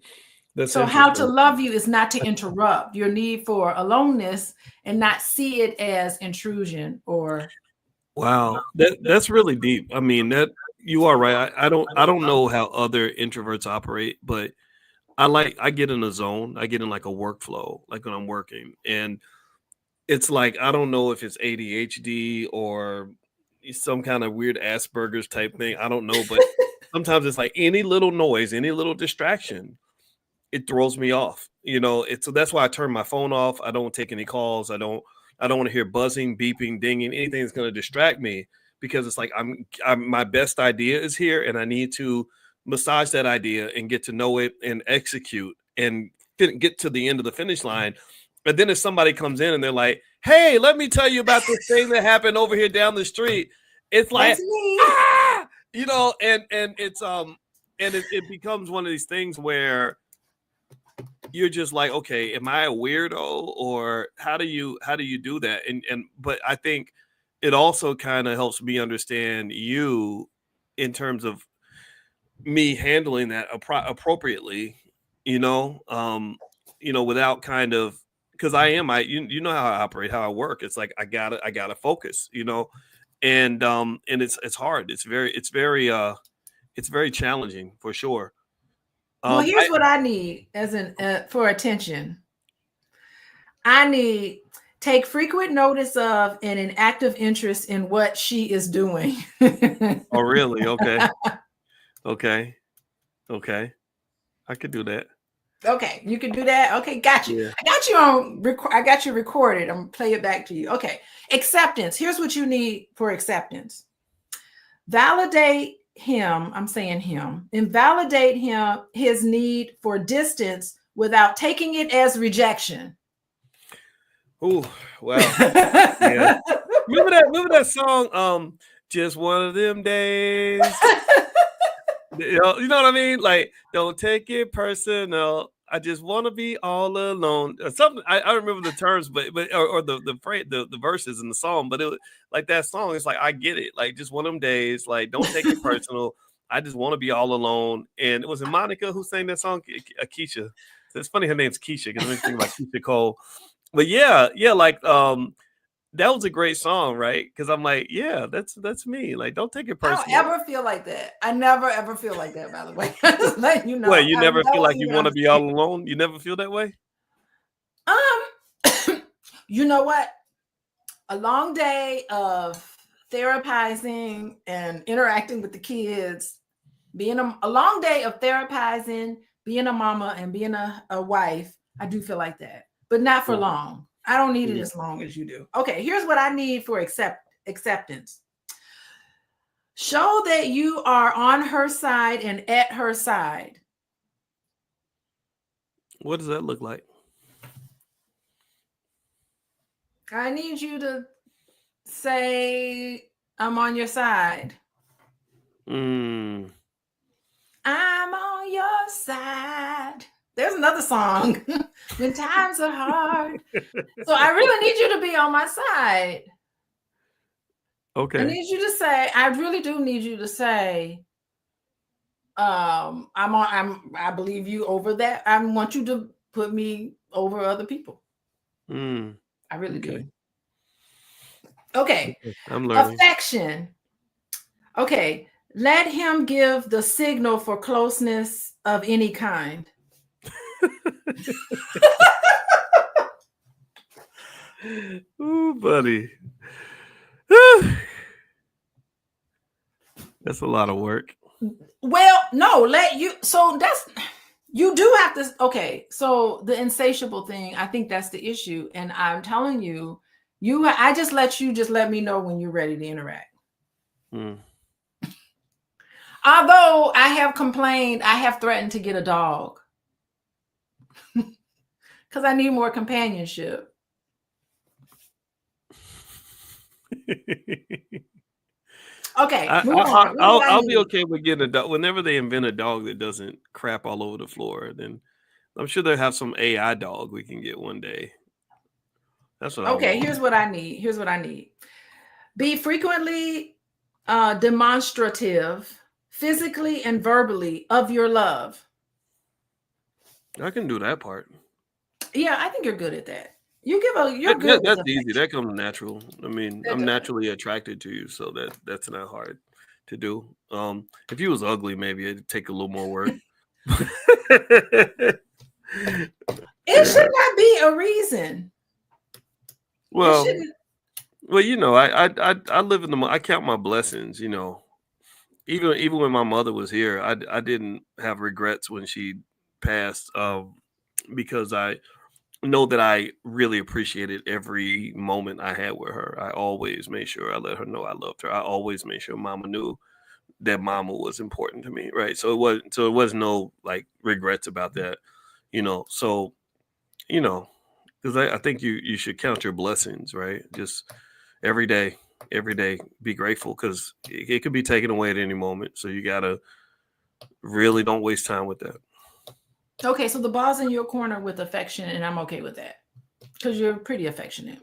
That's So how to interesting. love you is not to interrupt your need for aloneness and not see it as intrusion or Wow. That's really deep. I mean, that you are right. I don't know how other introverts operate, but I get in a zone. I get in like a workflow, like when I'm working. And it's like I don't know if it's ADHD or some kind of weird Asperger's type thing. I don't know, but sometimes it's like any little noise, any little distraction, it throws me off. So that's why I turn my phone off. I don't take any calls. I don't want to hear buzzing, beeping, dinging, anything that's going to distract me because it's like I'm my best idea is here and I need to massage that idea and get to know it and execute and get to the end of the finish line. But then if somebody comes in and they're like, "Hey, let me tell you about this thing that happened over here down the street," it's that's like, me. ah, and it's and it becomes one of these things where you're just like, okay, am I a weirdo or how do you do that? And but I think it also kind of helps me understand you in terms of me handling that appropriately, you know, without kind of because you know how I operate, how I work. It's like I gotta focus, and it's hard. It's very challenging for sure. Well, here's I what I need as an for attention. I need take frequent notice of and an active interest in what she is doing. Oh, really? Okay. Okay. Okay. I could do that. Okay, you can do that. Okay, got you. Yeah. I got you on I got you recorded. I'm gonna play it back to you. Okay. Acceptance. Here's what you need for acceptance. Validate him, I'm saying him, invalidate him, his need for distance without taking it as rejection. Oh, wow. Yeah. Remember that song, just one of them days. You know what I mean? Like, don't take it personal. I just want to be all alone. Or something. I don't remember the terms, or the phrase, the verses in the song. But it was like that song. It's like I get it. Like just one of them days. Like don't take it personal. I just want to be all alone. And it was Monica who sang that song. Keisha. So it's funny her name's Keisha because it makes me think about Keisha Cole. But yeah, like that was a great song, right? Because I'm like, yeah, that's me. Like, don't take it I don't personal. ever feel like that. I never ever feel like that, by the way. Just letting you know. Wait, you I never feel never like you even want to be all understand. alone? You never feel that way? You know what? A long day of therapizing and interacting with the kids, being a long day of therapizing, being a mama and being a wife, I do feel like that, but not for Mm, long. I don't need it mm. as long as you do. Okay, here's what I need for acceptance. Show that you are on her side and at her side. What does that look like? I need you to say, I'm on your side. Mm. I'm on your side. There's another song. When times are hard. So I really need you to be on my side. I Okay. need you to say, I really do need you to say, I believe you over that. I want you to put me over other people. Mm. I really Okay. do. Okay. Okay. I'm learning. Affection. Okay. Let him give the signal for closeness of any kind. Ooh, buddy. That's a lot of work. Well, no, let you. So that's you do have to. Okay, so the insatiable thing, I think that's the issue, and I'm telling you, I just let you just let me know when you're ready to interact. Mm. Although I have complained, I have threatened to get a dog because I need more companionship. Okay, move on. What do I I'll be need? okay with getting a dog. Whenever they invent a dog that doesn't crap all over the floor, then I'm sure they'll have some AI dog we can get one day. That's what I Okay, want. here's what I need. Here's what I need. Be frequently demonstrative, physically and verbally, of your love. I can do that part. Yeah, I think you're good at that. You're good with That's easy. affection. That comes natural. I mean, That I'm does. naturally attracted to you, so that's not hard to do. If you was ugly, maybe it'd take a little more work. It should not be a reason. It well, shouldn't. you know, I live in I count my blessings. You know, even when my mother was here, I didn't have regrets when she passed, because I know that I really appreciated every moment I had with her. I always made sure I let her know I loved her. I always made sure Mama knew that Mama was important to me, right? So it was no like regrets about that, you know. So you know, because I think you should count your blessings, right? Just every day, be grateful because it could be taken away at any moment. So you gotta really don't waste time with that. Okay, so the ball's in your corner with affection, and I'm okay with that because you're pretty affectionate.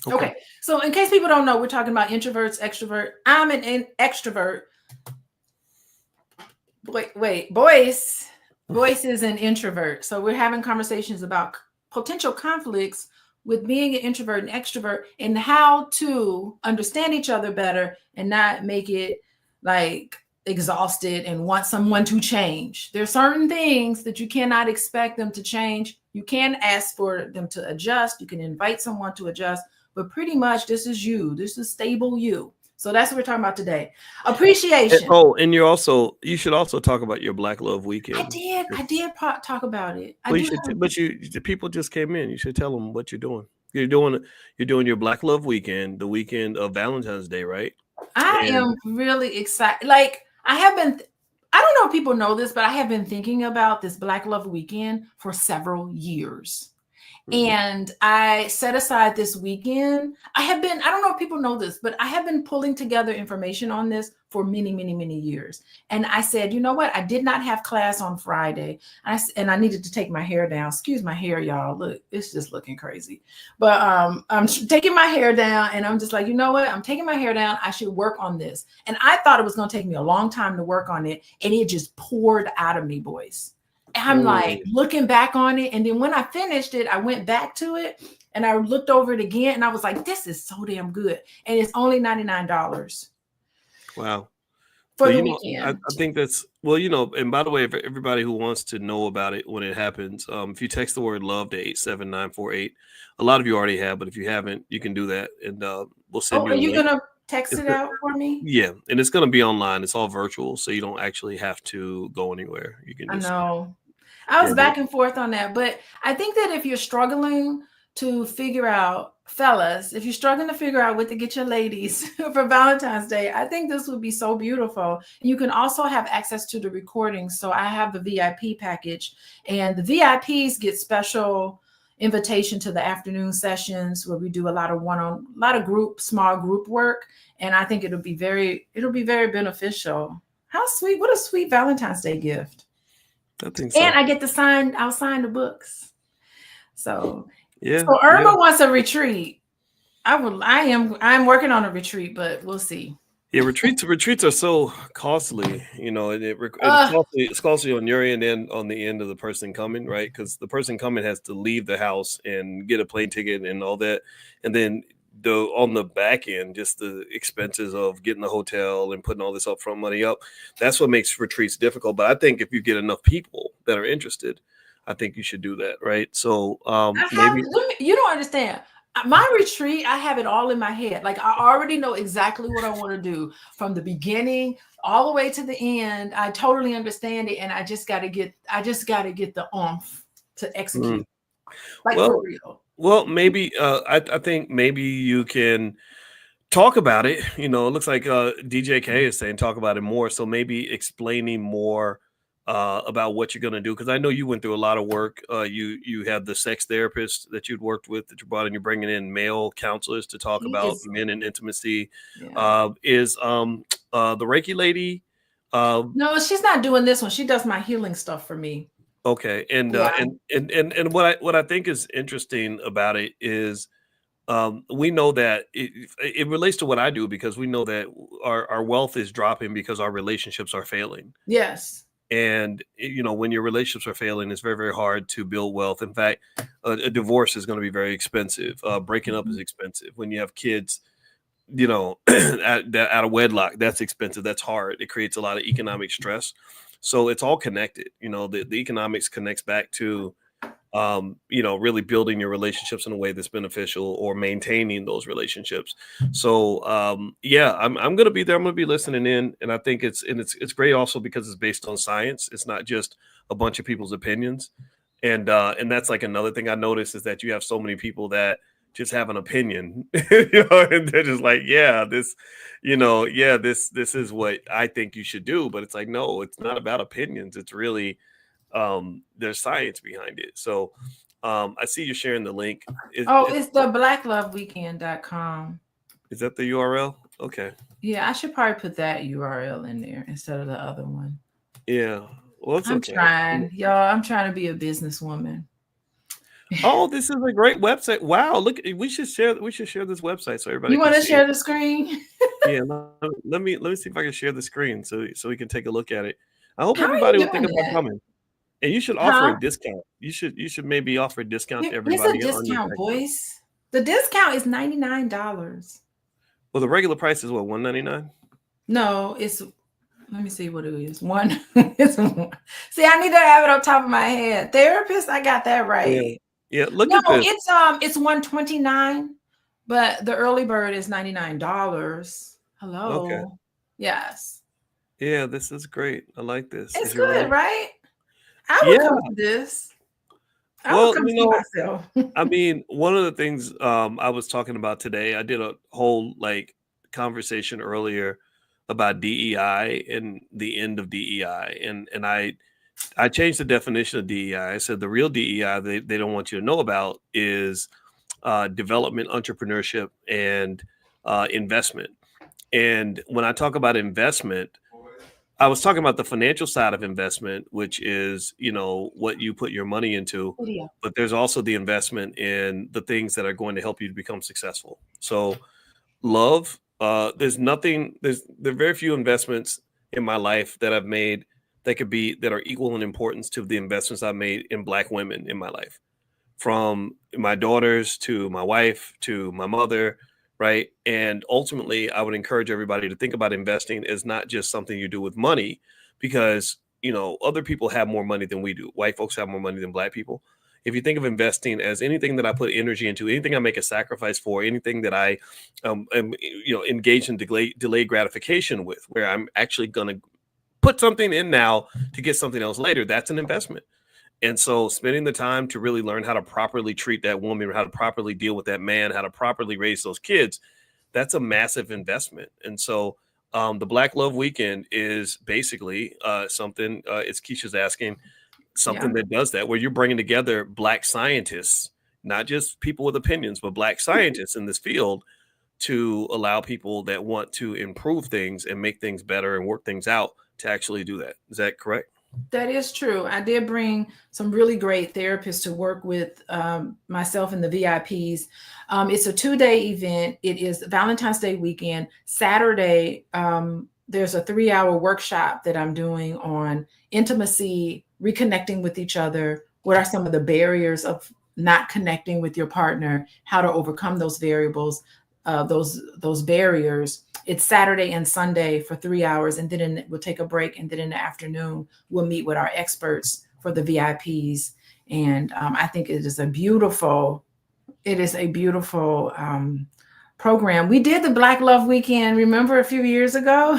Okay. Okay, so in case people don't know, we're talking about introverts, extrovert. I'm an extrovert. Wait, Boyce is an introvert. So we're having conversations about potential conflicts with being an introvert and extrovert and how to understand each other better and not make it like exhausted and want someone to change. There are certain things that you cannot expect them to change. You can ask for them to adjust. You can invite someone to adjust, but pretty much this is you. This is stable you. So that's what we're talking about today. Appreciation. And you should also talk about your Black Love Weekend. I did talk about it. I Well, do. the people just came in. You should tell them what you're doing. You're doing your Black Love Weekend, the weekend of Valentine's Day, right? I And am really excited. Like I have been, I don't know if people know this, but I have been thinking about this Black Love Weekend for several years. Mhm. And I set aside this weekend. I don't know if people know this, but I have been pulling together information on this for many, many, many years. And I said, you know what? I did not have class on Friday. And I needed to take my hair down. Excuse my hair, y'all. Look, it's just looking crazy. But I'm taking my hair down and I'm just like, you know what? I'm taking my hair down. I should work on this. And I thought it was going to take me a long time to work on it. And it just poured out of me, boys. I'm like Mm. looking back on it. And then when I finished it, I went back to it and I looked over it again and I was like, this is so damn good. And it's only $99 Wow. for So, the I weekend. think that's well, and by the way, for everybody who wants to know about it when it happens, if you text the word love to 87948, a lot of you already have, but if you haven't, you can do that. And we'll Oh, send are you a you link. going to text It's it go- out for me? yeah, and it's going to be online. It's all virtual, so you don't actually have to go anywhere. You can I just, know. I was yeah, do it. back and forth on that, but I think that if you're struggling to figure out, fellas, if you're struggling to figure out what to get your ladies for Valentine's Day, I think this would be so beautiful. You can also have access to the recordings. So I have the VIP package, and the VIPs get special invitation to the afternoon sessions where we do a lot of a lot of small group work. And I think it'll be very beneficial. How sweet! What a sweet Valentine's Day gift. I think And so. I get to I'll sign the books. So, Yeah, so yeah. Irma wants a retreat. I'm working on a retreat, but we'll see. Yeah, retreats are so costly, and Uh, it's costly on your end and on the end of the person coming, right? Because the person coming has to leave the house and get a plane ticket and all that, and then on the back end, just the expenses of getting the hotel and putting all this upfront money up. That's what makes retreats difficult. But I think if you get enough people that are interested, I think you should do that, right? So maybe. you don't understand. My retreat, I have it all in my head. Like I already know exactly what I want to do from the beginning all the way to the end. I totally understand it, and I just got to get the oomph to Mm, execute, like for well, real. maybe I think maybe you can talk about it. It looks like DJK is saying talk about it more. So maybe explaining more about what you're going to do. Because I know you went through a lot of work. You had the sex therapist that you'd worked with that you brought in. You're bringing in male counselors to talk He about is, men and intimacy. yeah. Is the Reiki lady? Uh, No, she's not doing this one. She does my healing stuff for me. okay, and Yeah. what I think is interesting about it is we know that it relates to what I do because we know that our wealth is dropping because our relationships are failing. Yes. And when your relationships are failing, it's very, very hard to build wealth. In fact, a divorce is going to be very expensive. Breaking up is Mhm. expensive. When you have kids, out of wedlock, that's expensive. That's hard. It creates a lot of economic stress. So it's all connected. The economics connects back to really building your relationships in a way that's beneficial or maintaining those relationships. So yeah, I'm gonna be there. I'm gonna be listening in, and I think it's great also because it's based on science. It's not just a bunch of people's opinions, and that's like another thing I noticed is that you have so many people that just have an opinion, and they're just like, yeah, this is what I think you should do, but it's like, no, it's not about opinions. It's really there's science behind it. So I see you sharing the link. Oh, it's the blackloveweekend.com. Is that the URL? Okay. Yeah, I should probably put that URL in there instead of the other one. Yeah. Well, it's I'm okay. trying, y'all. I'm trying to be a businesswoman. Oh, this is a great website. Wow. Look, we should share this website so everybody You can want to see it. share the screen? Yeah, let me see if I can share the screen so we can take a look at it. I hope How are you everybody will think doing about that? coming. And you should offer a Huh? discount. You should maybe offer a discount to Here's a everybody on your discount, text list. boys. The discount is $99. Well, the regular price is what, 199? No, it's let me see what it is. One, it's one. See, I need to have it on top of my head. Therapist, I got that Yeah. right. Yeah, look No, at this. it's 129, but the early bird is $99. Okay. Hello. Yes. Yeah, this is great. I like this. It's Is your good, room? right? I would Yeah. come to this. I would Well, come see myself. I mean, one of the things I was talking about today, I did a whole like conversation earlier about DEI and the end of DEI. And I changed the definition of DEI. I said the real DEI they don't want you to know about is development, entrepreneurship, and investment. And when I talk about investment, I was talking about the financial side of investment, which is, what you put your money into, Video. but there's also the investment in the things that are going to help you to become successful. So love, there are very few investments in my life that I've made that are equal in importance to the investments I've made in Black women in my life, from my daughters to my wife to my mother, right? And ultimately, I would encourage everybody to think about investing as not just something you do with money, because other people have more money than we do. White folks have more money than Black people. If you think of investing as anything that I put energy into, anything I make a sacrifice for, anything that I am engaged in delayed gratification with, where I'm actually going to put something in now to get something else later, that's an investment. And so spending the time to really learn how to properly treat that woman, how to properly deal with that man, how to properly raise those kids, that's a massive investment. And so the Black Love Weekend is basically something, it's Keisha's asking, Yeah. something that does that, where you're bringing together Black scientists, not just people with opinions, but Black scientists in this field, to allow people that want to improve things and make things better and work things out to actually do that. Is that correct? That is true. I did bring some really great therapists to work with myself and the VIPs. It's a 2-day event. It is Valentine's Day weekend. Saturday, there's a 3-hour workshop that I'm doing on intimacy, reconnecting with each other. What are some of the barriers of not connecting with your partner? How to overcome those variables, those barriers. It's Saturday and Sunday for 3 hours, and then we'll take a break, and then in the afternoon we'll meet with our experts for the VIPs. And I think it is a beautiful program. We did the Black Love Weekend, remember, a few years ago?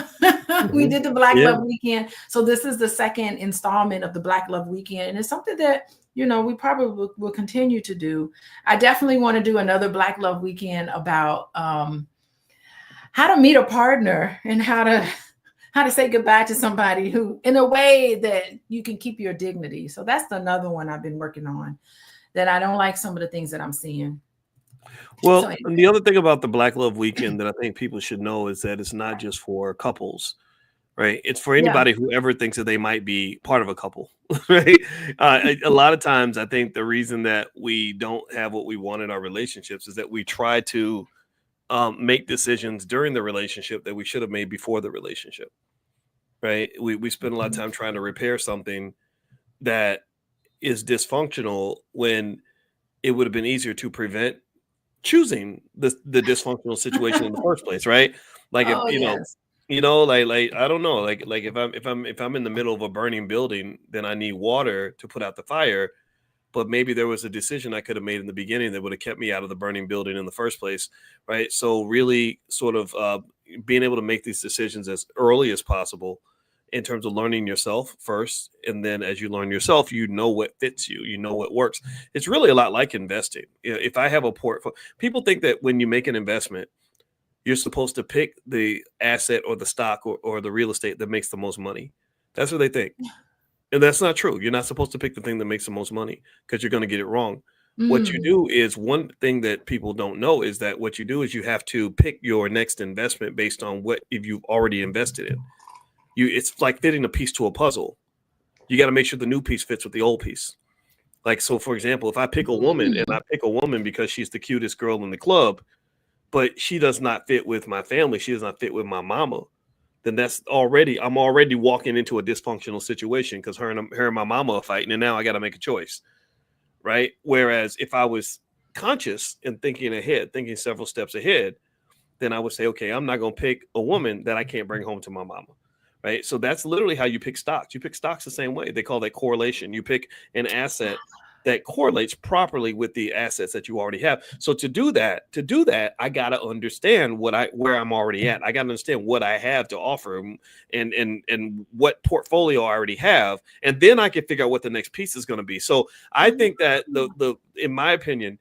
We did the Black Yeah. Love Weekend. So this is the second installment of the Black Love Weekend, and it's something that we probably will continue to do. I definitely want to do another Black Love Weekend about how to meet a partner and how to say goodbye to somebody who, in a way that you can keep your dignity. So that's another one I've been working on, that I don't like some of the things that I'm seeing. Well, So and the other thing about the Black Love Weekend that I think people should know is that it's not just for couples, right? It's for yeah, anybody who ever thinks that they might be part of a couple, right? A lot of times, I think the reason that we don't have what we want in our relationships is that we try to make decisions during the relationship that we should have made before the relationship, right? We spend a lot of time trying to repair something that is dysfunctional when it would have been easier to prevent choosing the dysfunctional situation in the first place, right? Like, if oh yes, like I don't know, like if I'm in the middle of a burning building, then I need water to put out the fire. But maybe there was a decision I could have made in the beginning that would have kept me out of the burning building in the first place, right? So really, sort of being able to make these decisions as early as possible in terms of learning yourself first, and then as you learn yourself, you know what fits you, you know what works. It's really a lot like investing. If I have a portfolio, people think that when you make an investment, you're supposed to pick the asset or the stock or the real estate that makes the most money. That's what they think. And that's not true. You're not supposed to pick the thing that makes the most money, because you're going to get it wrong. What you mm, do is, one thing that people don't know is that what you do is you have to pick your next investment based on what if you've already invested in. It's like fitting a piece to a puzzle. You got to make sure the new piece fits with the old piece. Like, so for example, if I pick a woman, and I pick a woman because she's the cutest girl in the club, but she does not fit with my family, she does not fit with my mama, then I'm already walking into a dysfunctional situation, because her and my mama are fighting, and now I got to make a choice, right? Whereas if I was conscious and thinking ahead, thinking several steps ahead, then I would say, okay, I'm not going to pick a woman that I can't bring home to my mama. Right. So that's literally how you pick stocks. You pick stocks the same way. They call that correlation. You pick an asset that correlates properly with the assets that you already have. So to do that, I gotta understand where I'm already at. I gotta understand what I have to offer, and what portfolio I already have, and then I can figure out what the next piece is going to be. So I think that the in my opinion,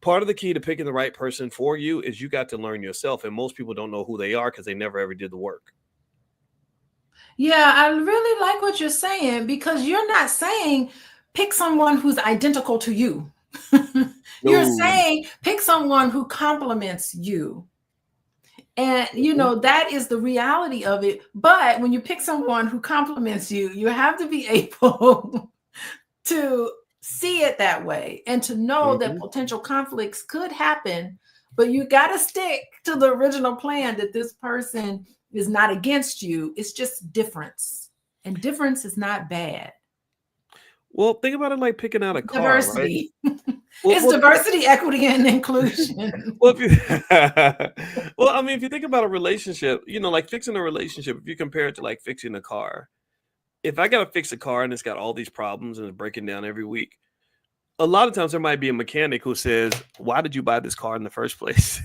part of the key to picking the right person for you is you got to learn yourself. And most people don't know who they are because they never ever did the work. Yeah, I really like what you're saying because you're not saying pick someone who's identical to you. You're No. saying pick someone who complements you. And Mhm. that is the reality of it. But when you pick someone who complements you, you have to be able to see it that way and to know that Mhm. potential conflicts could happen, but you got to stick to the original plan that this person is not against you. It's just difference. And difference is not bad. Well, think about it like picking out a car, right? Diversity. Well, It's well, diversity, equity, and inclusion. well, if you, well, I mean, if you think about a relationship, like fixing a relationship, if you compare it to like fixing a car, if I got to fix a car and it's got all these problems and it's breaking down every week, a lot of times there might be a mechanic who says, "Why did you buy this car in the first place?"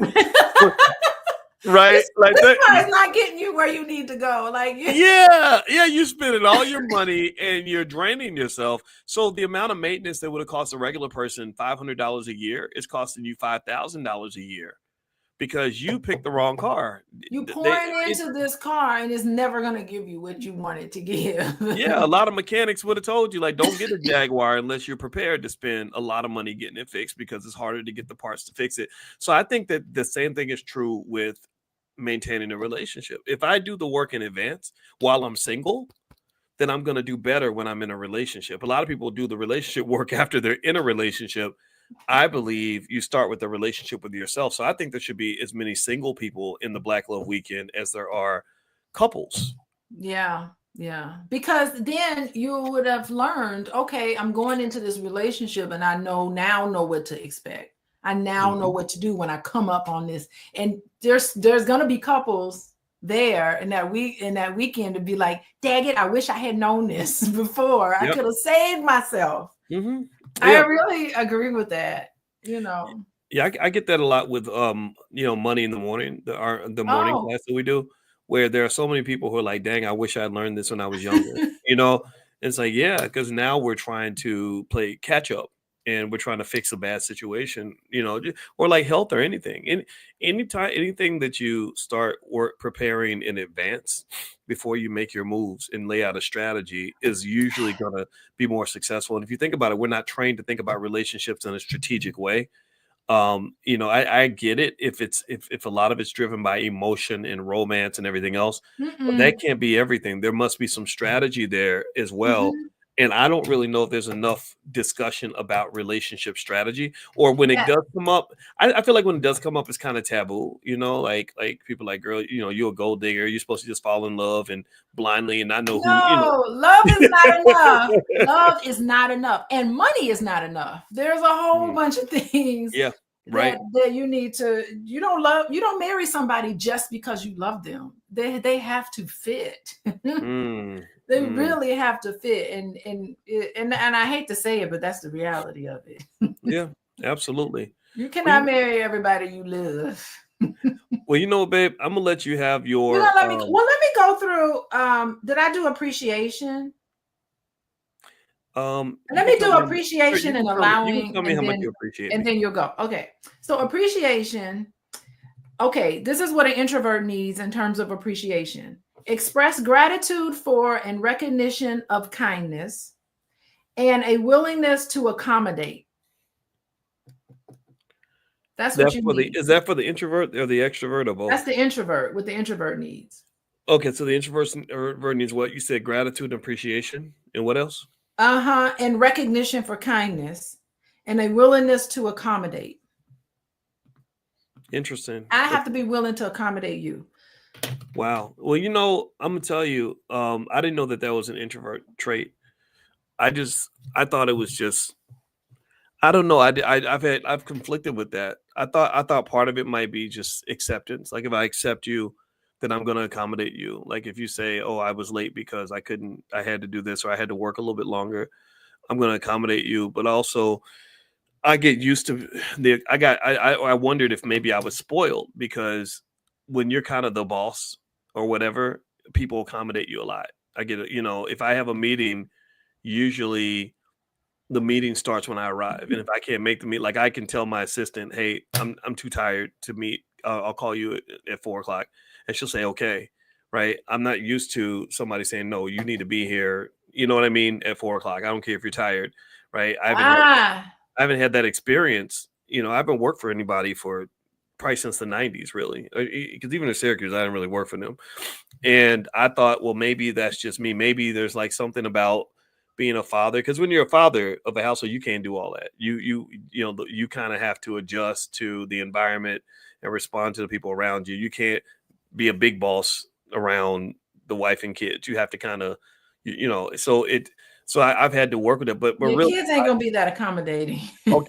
Right? Like This that. car is not getting you where you need to go. Like, Yeah, yeah, you're spending all your money and you're draining yourself. So the amount of maintenance that would have cost a regular person $500 a year is costing you $5,000 a year because you picked the wrong car. you They, pouring it, into this car and it's never going to give you what you want it to give. yeah, a lot of mechanics would have told you like, don't get a Jaguar unless you're prepared to spend a lot of money getting it fixed because it's harder to get the parts to fix it. So I think that the same thing is true with maintaining a relationship. If I do the work in advance while I'm single, then I'm going to do better when I'm in a relationship. A lot of people do the relationship work after they're in a relationship. I believe you start with the relationship with yourself. So I think there should be as many single people in the Black Love Weekend as there are couples. Yeah, yeah. Because then you would have learned, okay, I'm going into this relationship and I know what to expect. I now know Mhm. what to do when I come up on this. And there's gonna be couples there in that weekend to be like, dang it, I wish I had known this before. I Yep. could have saved myself. Hmm. I Yeah. really agree with that, you know. Yeah. I get that a lot with money in the morning, the morning Oh. class that we do, where there are so many people who are like, dang, I wish I had learned this when I was younger. You know, it's like, yeah, because now we're trying to play catch up and we're trying to fix a bad situation, or like health or anything. Anything that you start work preparing in advance before you make your moves and lay out a strategy is usually gonna be more successful. And if you think about it, we're not trained to think about relationships in a strategic way. I get it if if a lot of it's driven by emotion and romance and everything else, but that Mm-mm. can't be everything. There must be some strategy there as well. Mhm. And I don't really know if there's enough discussion about relationship strategy, or when it Yeah. does come up. I feel like when it does come up, it's kind of taboo. Like people like, girl, you're a gold digger. You're supposed to just fall in love and blindly and not know who. No, love is not enough. Love is not enough. And money is not enough. There's a whole Mm, bunch of things yeah, that right. you need to you don't marry somebody just because you love them. They have to fit. Mm, They mm, really have to fit and I hate to say it, but that's the reality of it. yeah, absolutely. You Well, cannot marry everybody you love. Well, babe, I'm gonna let you have your Let me go through did I do appreciation? you Let can me tell do me sure, appreciation and you can allowing tell me how much you appreciate and me. then you'll go. Okay. So appreciation. Okay, this is what an introvert needs in terms of appreciation. Express gratitude for and recognition of kindness and a willingness to accommodate. That's what That's you for the need. is that for the introvert or the extrovert or That's both? the introvert, what the introvert needs. Okay, so the introvert needs what? You said gratitude and appreciation. And what else? Uh-huh. And recognition for kindness and a willingness to accommodate. Interesting. I have to Okay. be willing to accommodate you. Wow. Well, I'm gonna tell you, I didn't know that that was an introvert trait. I thought it was just I don't know. I've conflicted with that. I thought part of it might be just acceptance. Like if I accept you, then I'm going to accommodate you. Like if you say, "Oh, I was late because I had to do this or I had to work a little bit longer," I'm going to accommodate you. But also, I get used to the. I wondered if maybe I was spoiled because when you're kind of the boss or whatever, people accommodate you a lot. I get it. If I have a meeting, usually the meeting starts when I arrive, and if I can't make the meet, like I can tell my assistant, "Hey, I'm too tired to meet. I'll call you at 4 o'clock," and she'll say, "Okay." right? I'm not used to somebody saying, no, you need to be here. You know what I mean? At 4 o'clock. I don't care if you're tired, right? Ah, I haven't had that experience. I haven't worked for anybody for probably since the 90s, really. Because even in Syracuse, I didn't really work for them. And I thought, well, maybe that's just me. Maybe there's like something about being a father. Because when you're a father of a household, you can't do all that. You kind of have to adjust to the environment and respond to the people around you. You can't be a big boss around the wife and kids. You have to kind of, I've had to work with it, but your really, kids ain't gonna be that accommodating.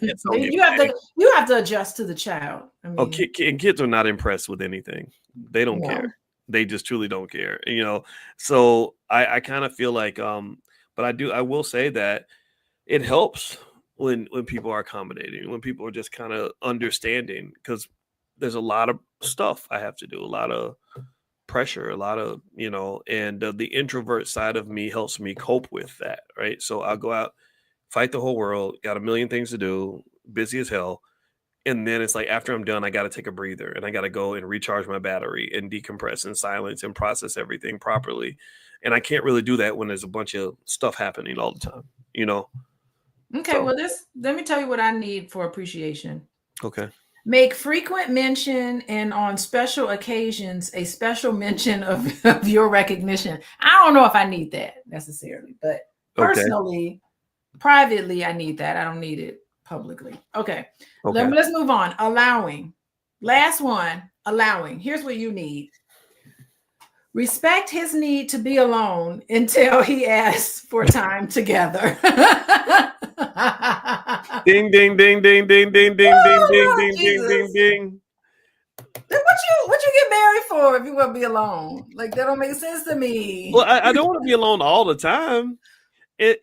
kids don't give You a have dang. to adjust to the child. I Oh, mean, and kids are not impressed with anything. They don't care. no. They just truly don't care. So I kind of feel like, but I will say that it helps when people are accommodating, when people are just kind of understanding, because there's a lot of stuff I have to do, a lot of pressure, a lot of, and the introvert side of me helps me cope with that. Right. So I'll go out, fight the whole world, got a million things to do, busy as hell. And then it's like after I'm done, I got to take a breather and I got to go and recharge my battery and decompress and silence and process everything properly. And I can't really do that when there's a bunch of stuff happening all the time, you know? Okay, So, well, let me tell you what I need for appreciation. okay. Make frequent mention and on special occasions, a special mention of your recognition. I don't know if I need that necessarily, but Okay. personally, privately, I need that. I don't need it publicly. Okay. Okay. Let's move on. Allowing. Last one, allowing. Here's what you need. Respect his need to be alone until he asks for time together. Ding, ding, ding, ding, ding, ding, ding, ding, ding, Oh, ding, ding, ding, Jesus. ding. What you get married for if you want to be alone? Like that don't make sense to Well, me. I don't want to be alone all the time. And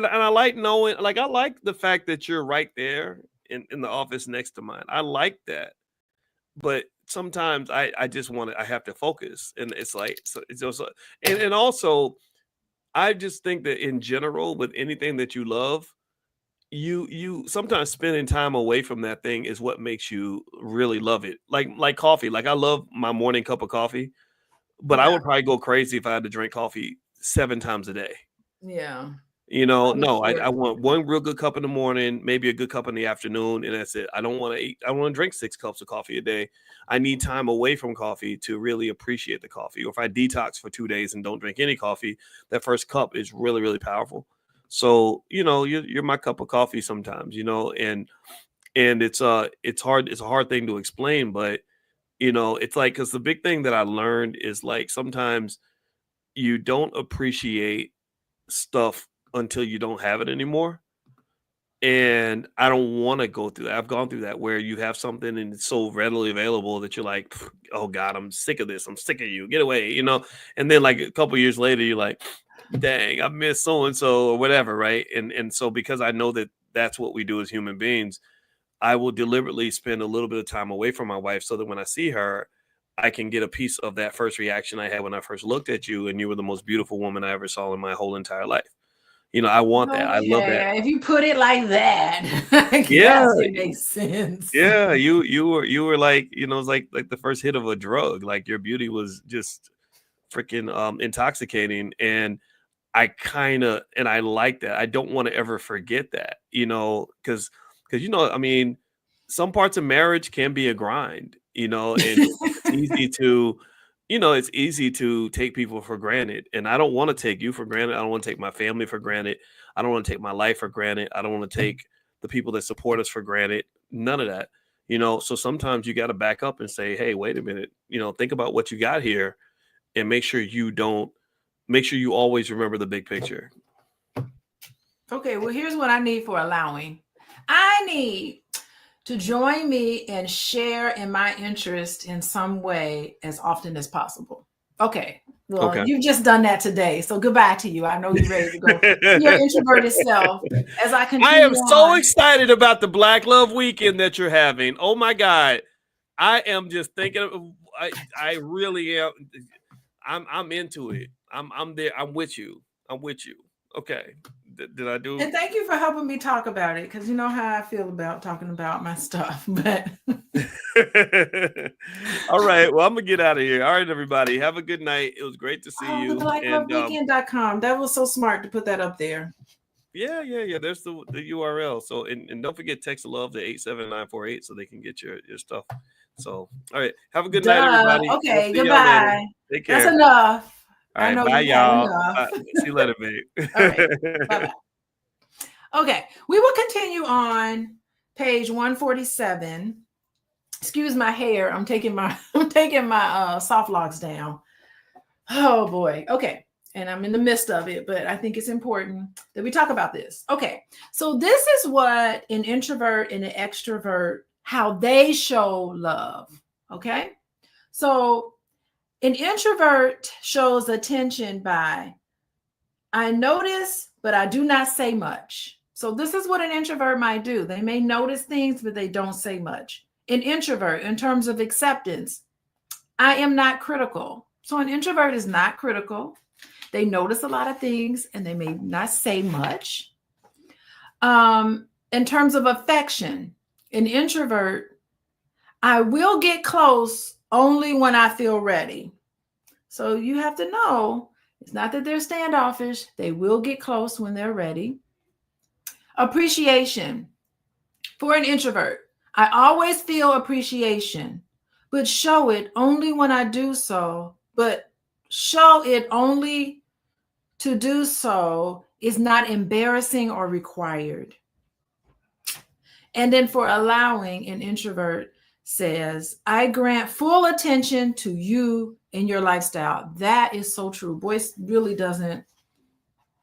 I like knowing, like, I like the fact that you're right there in the office next to mine. I like that. But sometimes I just want to, I have to focus. And it's like, so it's also, and also, I just think that in general, with anything that you love, you sometimes spending time away from that thing is what makes you really love it. Like coffee. Like I love my morning cup of coffee, but I Yeah, would probably go crazy if I had to drink coffee 7 times a day. yeah. No, I Understood. want one real good cup in the morning, maybe a good cup in the afternoon, and that's it. I don't want to eat. I don't want to drink 6 cups of coffee a day. I need time away from coffee to really appreciate the coffee. Or if I detox for 2 days and don't drink any coffee, that first cup is really, really powerful. So you're my cup of coffee sometimes, and it's hard. It's a hard thing to explain, but it's like because the big thing that I learned is like sometimes you don't appreciate stuff until you don't have it anymore. And I don't want to go through that. I've gone through that where you have something and it's so readily available that you're like, oh God, I'm sick of this. I'm sick of you. Get away. And then like a couple years later, you're like, dang, I miss so and so or whatever, right? And so because I know that that's what we do as human beings, I will deliberately spend a little bit of time away from my wife so that when I see her, I can get a piece of that first reaction I had when I first looked at you, and you were the most beautiful woman I ever saw in my whole entire life. I want that. I love that. Okay, if you put it like that, I Yeah, guess it makes sense. yeah. You were like, it's like the first hit of a drug. Like your beauty was just freaking intoxicating, and I like that. I don't want to ever forget that, because I mean, some parts of marriage can be a grind, and it's easy to, it's easy to take people for granted. And I don't want to take you for granted. I don't want to take my family for granted. I don't want to take my life for granted. I don't want to take the people that support us for granted. None of that. So sometimes you got to back up and say, hey, wait a minute, think about what you got here and make sure you always remember the big picture. Okay, well, here's what I need for allowing. I need to join me and share in my interest in some way as often as possible. Okay, well, Okay. you've just done that today. So goodbye to you. I know you're ready to go to your introverted self as I I continue am so on. excited about the Black Love Weekend that you're having. Oh my God. I am just thinking of, I really am. I'm into it. I'm there. I'm with you. I'm with you. Okay. Did I do? And thank you for helping me talk about it because you know how I feel about talking about my stuff. But All right. Well, I'm gonna get out of here. All right, everybody. Have a good night. It was great to see Oh, the you. And blackloveweekend.com. That was so smart to put that up there. yeah. There's the URL. So and don't forget text love to 87948 so they can get your stuff. So all right. Have a good night, Duh. everybody. We'll Okay, see y'all later. goodbye. Take That's care. enough. All I right. know Bye, you've had y'all. enough. See you later, All right. babe. Bye-bye. Okay, we will continue on page 147. Excuse my hair. I'm taking my soft locks down. Oh boy. Okay. And I'm in the midst of it, but I think it's important that we talk about this. Okay. So this is what an introvert and an extrovert, how they show love. Okay. So an introvert shows attention by, I notice, but I do not say much. So this is what an introvert might do. They may notice things, but they don't say much. An introvert, in terms of acceptance, I am not critical. So an introvert is not critical. They notice a lot of things and they may not say much. In terms of affection, an introvert, I will get close only when I feel ready. So you have to know, it's not that they're standoffish. They will get close when they're ready. Appreciation. For an introvert, I always feel appreciation, but show it only when I do so. But show it only to do so is not embarrassing or required. And then for allowing, an introvert says, I grant full attention to you and your lifestyle. That is so true. Boyce really doesn't,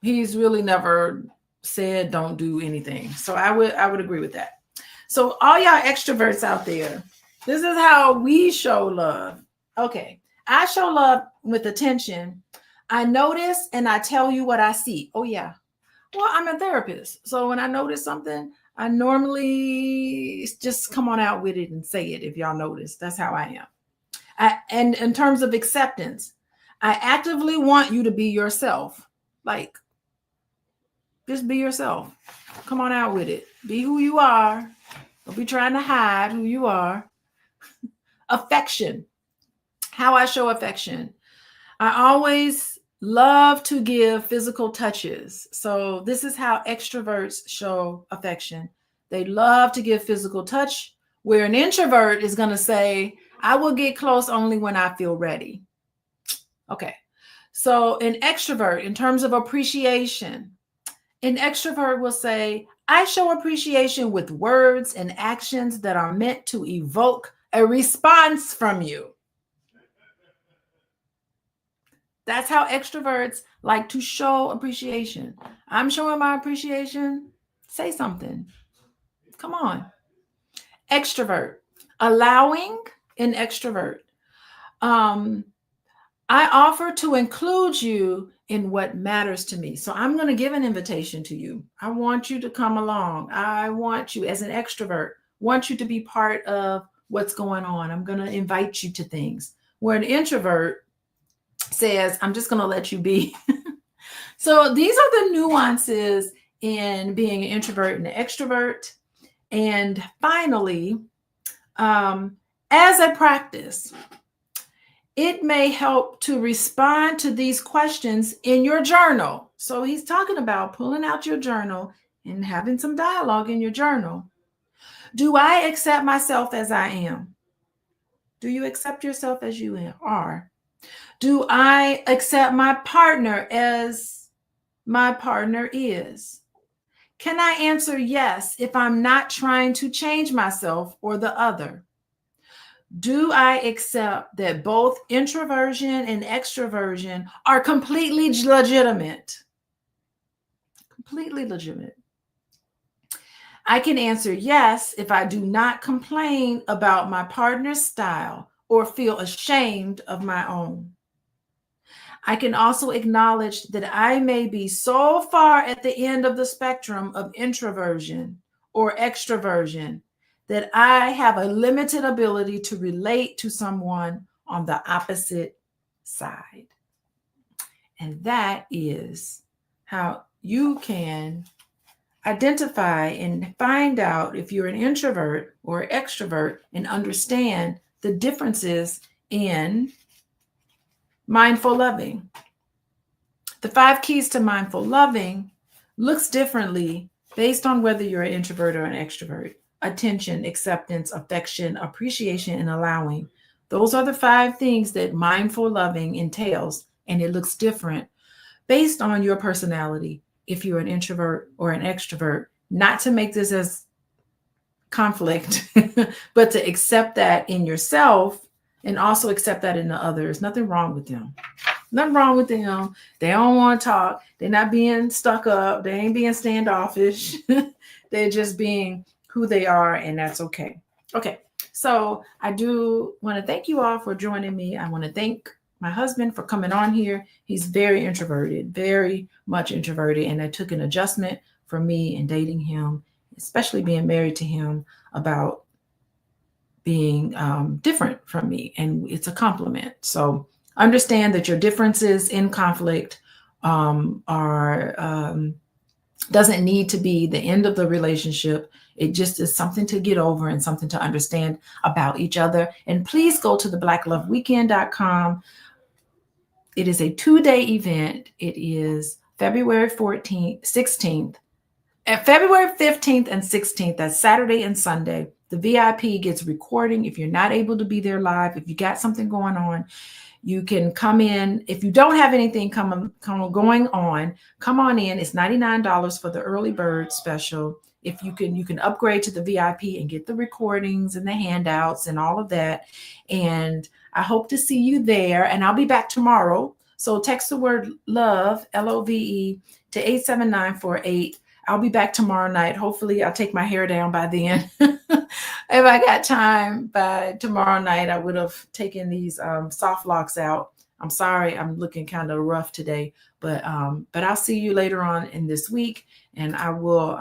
he's really never said don't do anything. So I would agree with that. So all y'all extroverts out there, this is how we show love. Okay. I show love with attention. I notice and I tell you what I see. Oh yeah. Well, I'm a therapist. So when I notice something, I normally just come on out with it and say it. If y'all notice, that's how I am. And in terms of acceptance, I actively want you to be yourself. Like, just be yourself. Come on out with it. Be who you are. Don't be trying to hide who you are. Affection. How I show affection. I always love to give physical touches. So this is how extroverts show affection. They love to give physical touch, where an introvert is going to say, I will get close only when I feel ready. Okay. So an extrovert, in terms of appreciation, an extrovert will say, I show appreciation with words and actions that are meant to evoke a response from you. That's how extroverts like to show appreciation. I'm showing my appreciation. Say something. Come on. Extrovert. Allowing an extrovert. I offer to include you in what matters to me. So I'm going to give an invitation to you. I want you to come along. I want you, as an extrovert, want you to be part of what's going on. I'm going to invite you to things. Where an introvert says, I'm just going to let you be. So these are the nuances in being an introvert and an extrovert. And finally, as a practice, it may help to respond to these questions in your journal. So he's talking about pulling out your journal and having some dialogue in your journal. Do I accept myself as I am? Do you accept yourself as you are? Do I accept my partner as my partner is? Can I answer yes if I'm not trying to change myself or the other? Do I accept that both introversion and extroversion are completely legitimate? Completely legitimate. I can answer yes if I do not complain about my partner's style or feel ashamed of my own. I can also acknowledge that I may be so far at the end of the spectrum of introversion or extroversion that I have a limited ability to relate to someone on the opposite side. And that is how you can identify and find out if you're an introvert or extrovert and understand the differences in mindful loving. The 5 keys to mindful loving looks differently based on whether you're an introvert or an extrovert. Attention, acceptance, affection, appreciation, and allowing. Those are the 5 things that mindful loving entails, and it looks different based on your personality. If you're an introvert or an extrovert, not to make this as conflict, but to accept that in yourself and also accept that in the others. Nothing wrong with them. Nothing wrong with them. They don't want to talk. They're not being stuck up. They ain't being standoffish. They're just being who they are, and that's okay. Okay, so I do want to thank you all for joining me. I want to thank my husband for coming on here. He's very introverted, very much introverted, and I took an adjustment for me in dating him, especially being married to him, about being different from me, and it's a compliment. So understand that your differences in conflict are doesn't need to be the end of the relationship. It just is something to get over and something to understand about each other. And please go to the blackloveweekend.com. It is a 2-day event. It is February 14th, 16th, February 15th and 16th. That's Saturday and Sunday. The VIP gets recording. If you're not able to be there live, if you got something going on, you can come in. If you don't have anything going on, come on in. It's $99 for the early bird special. If you can upgrade to the VIP and get the recordings and the handouts and all of that. And I hope to see you there. And I'll be back tomorrow. So text the word love, LOVE, to 87948. I'll be back tomorrow night. Hopefully I'll take my hair down by then. If I got time by tomorrow night, I would have taken these soft locks out. I'm sorry, I'm looking kind of rough today, but I'll see you later on in this week, and I will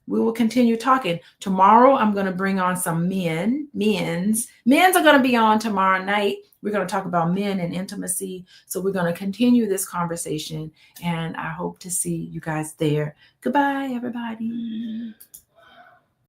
we will continue talking. Tomorrow, I'm going to bring on some men's are going to be on tomorrow night. We're going to talk about men and intimacy. So we're going to continue this conversation, and I hope to see you guys there. Goodbye, everybody.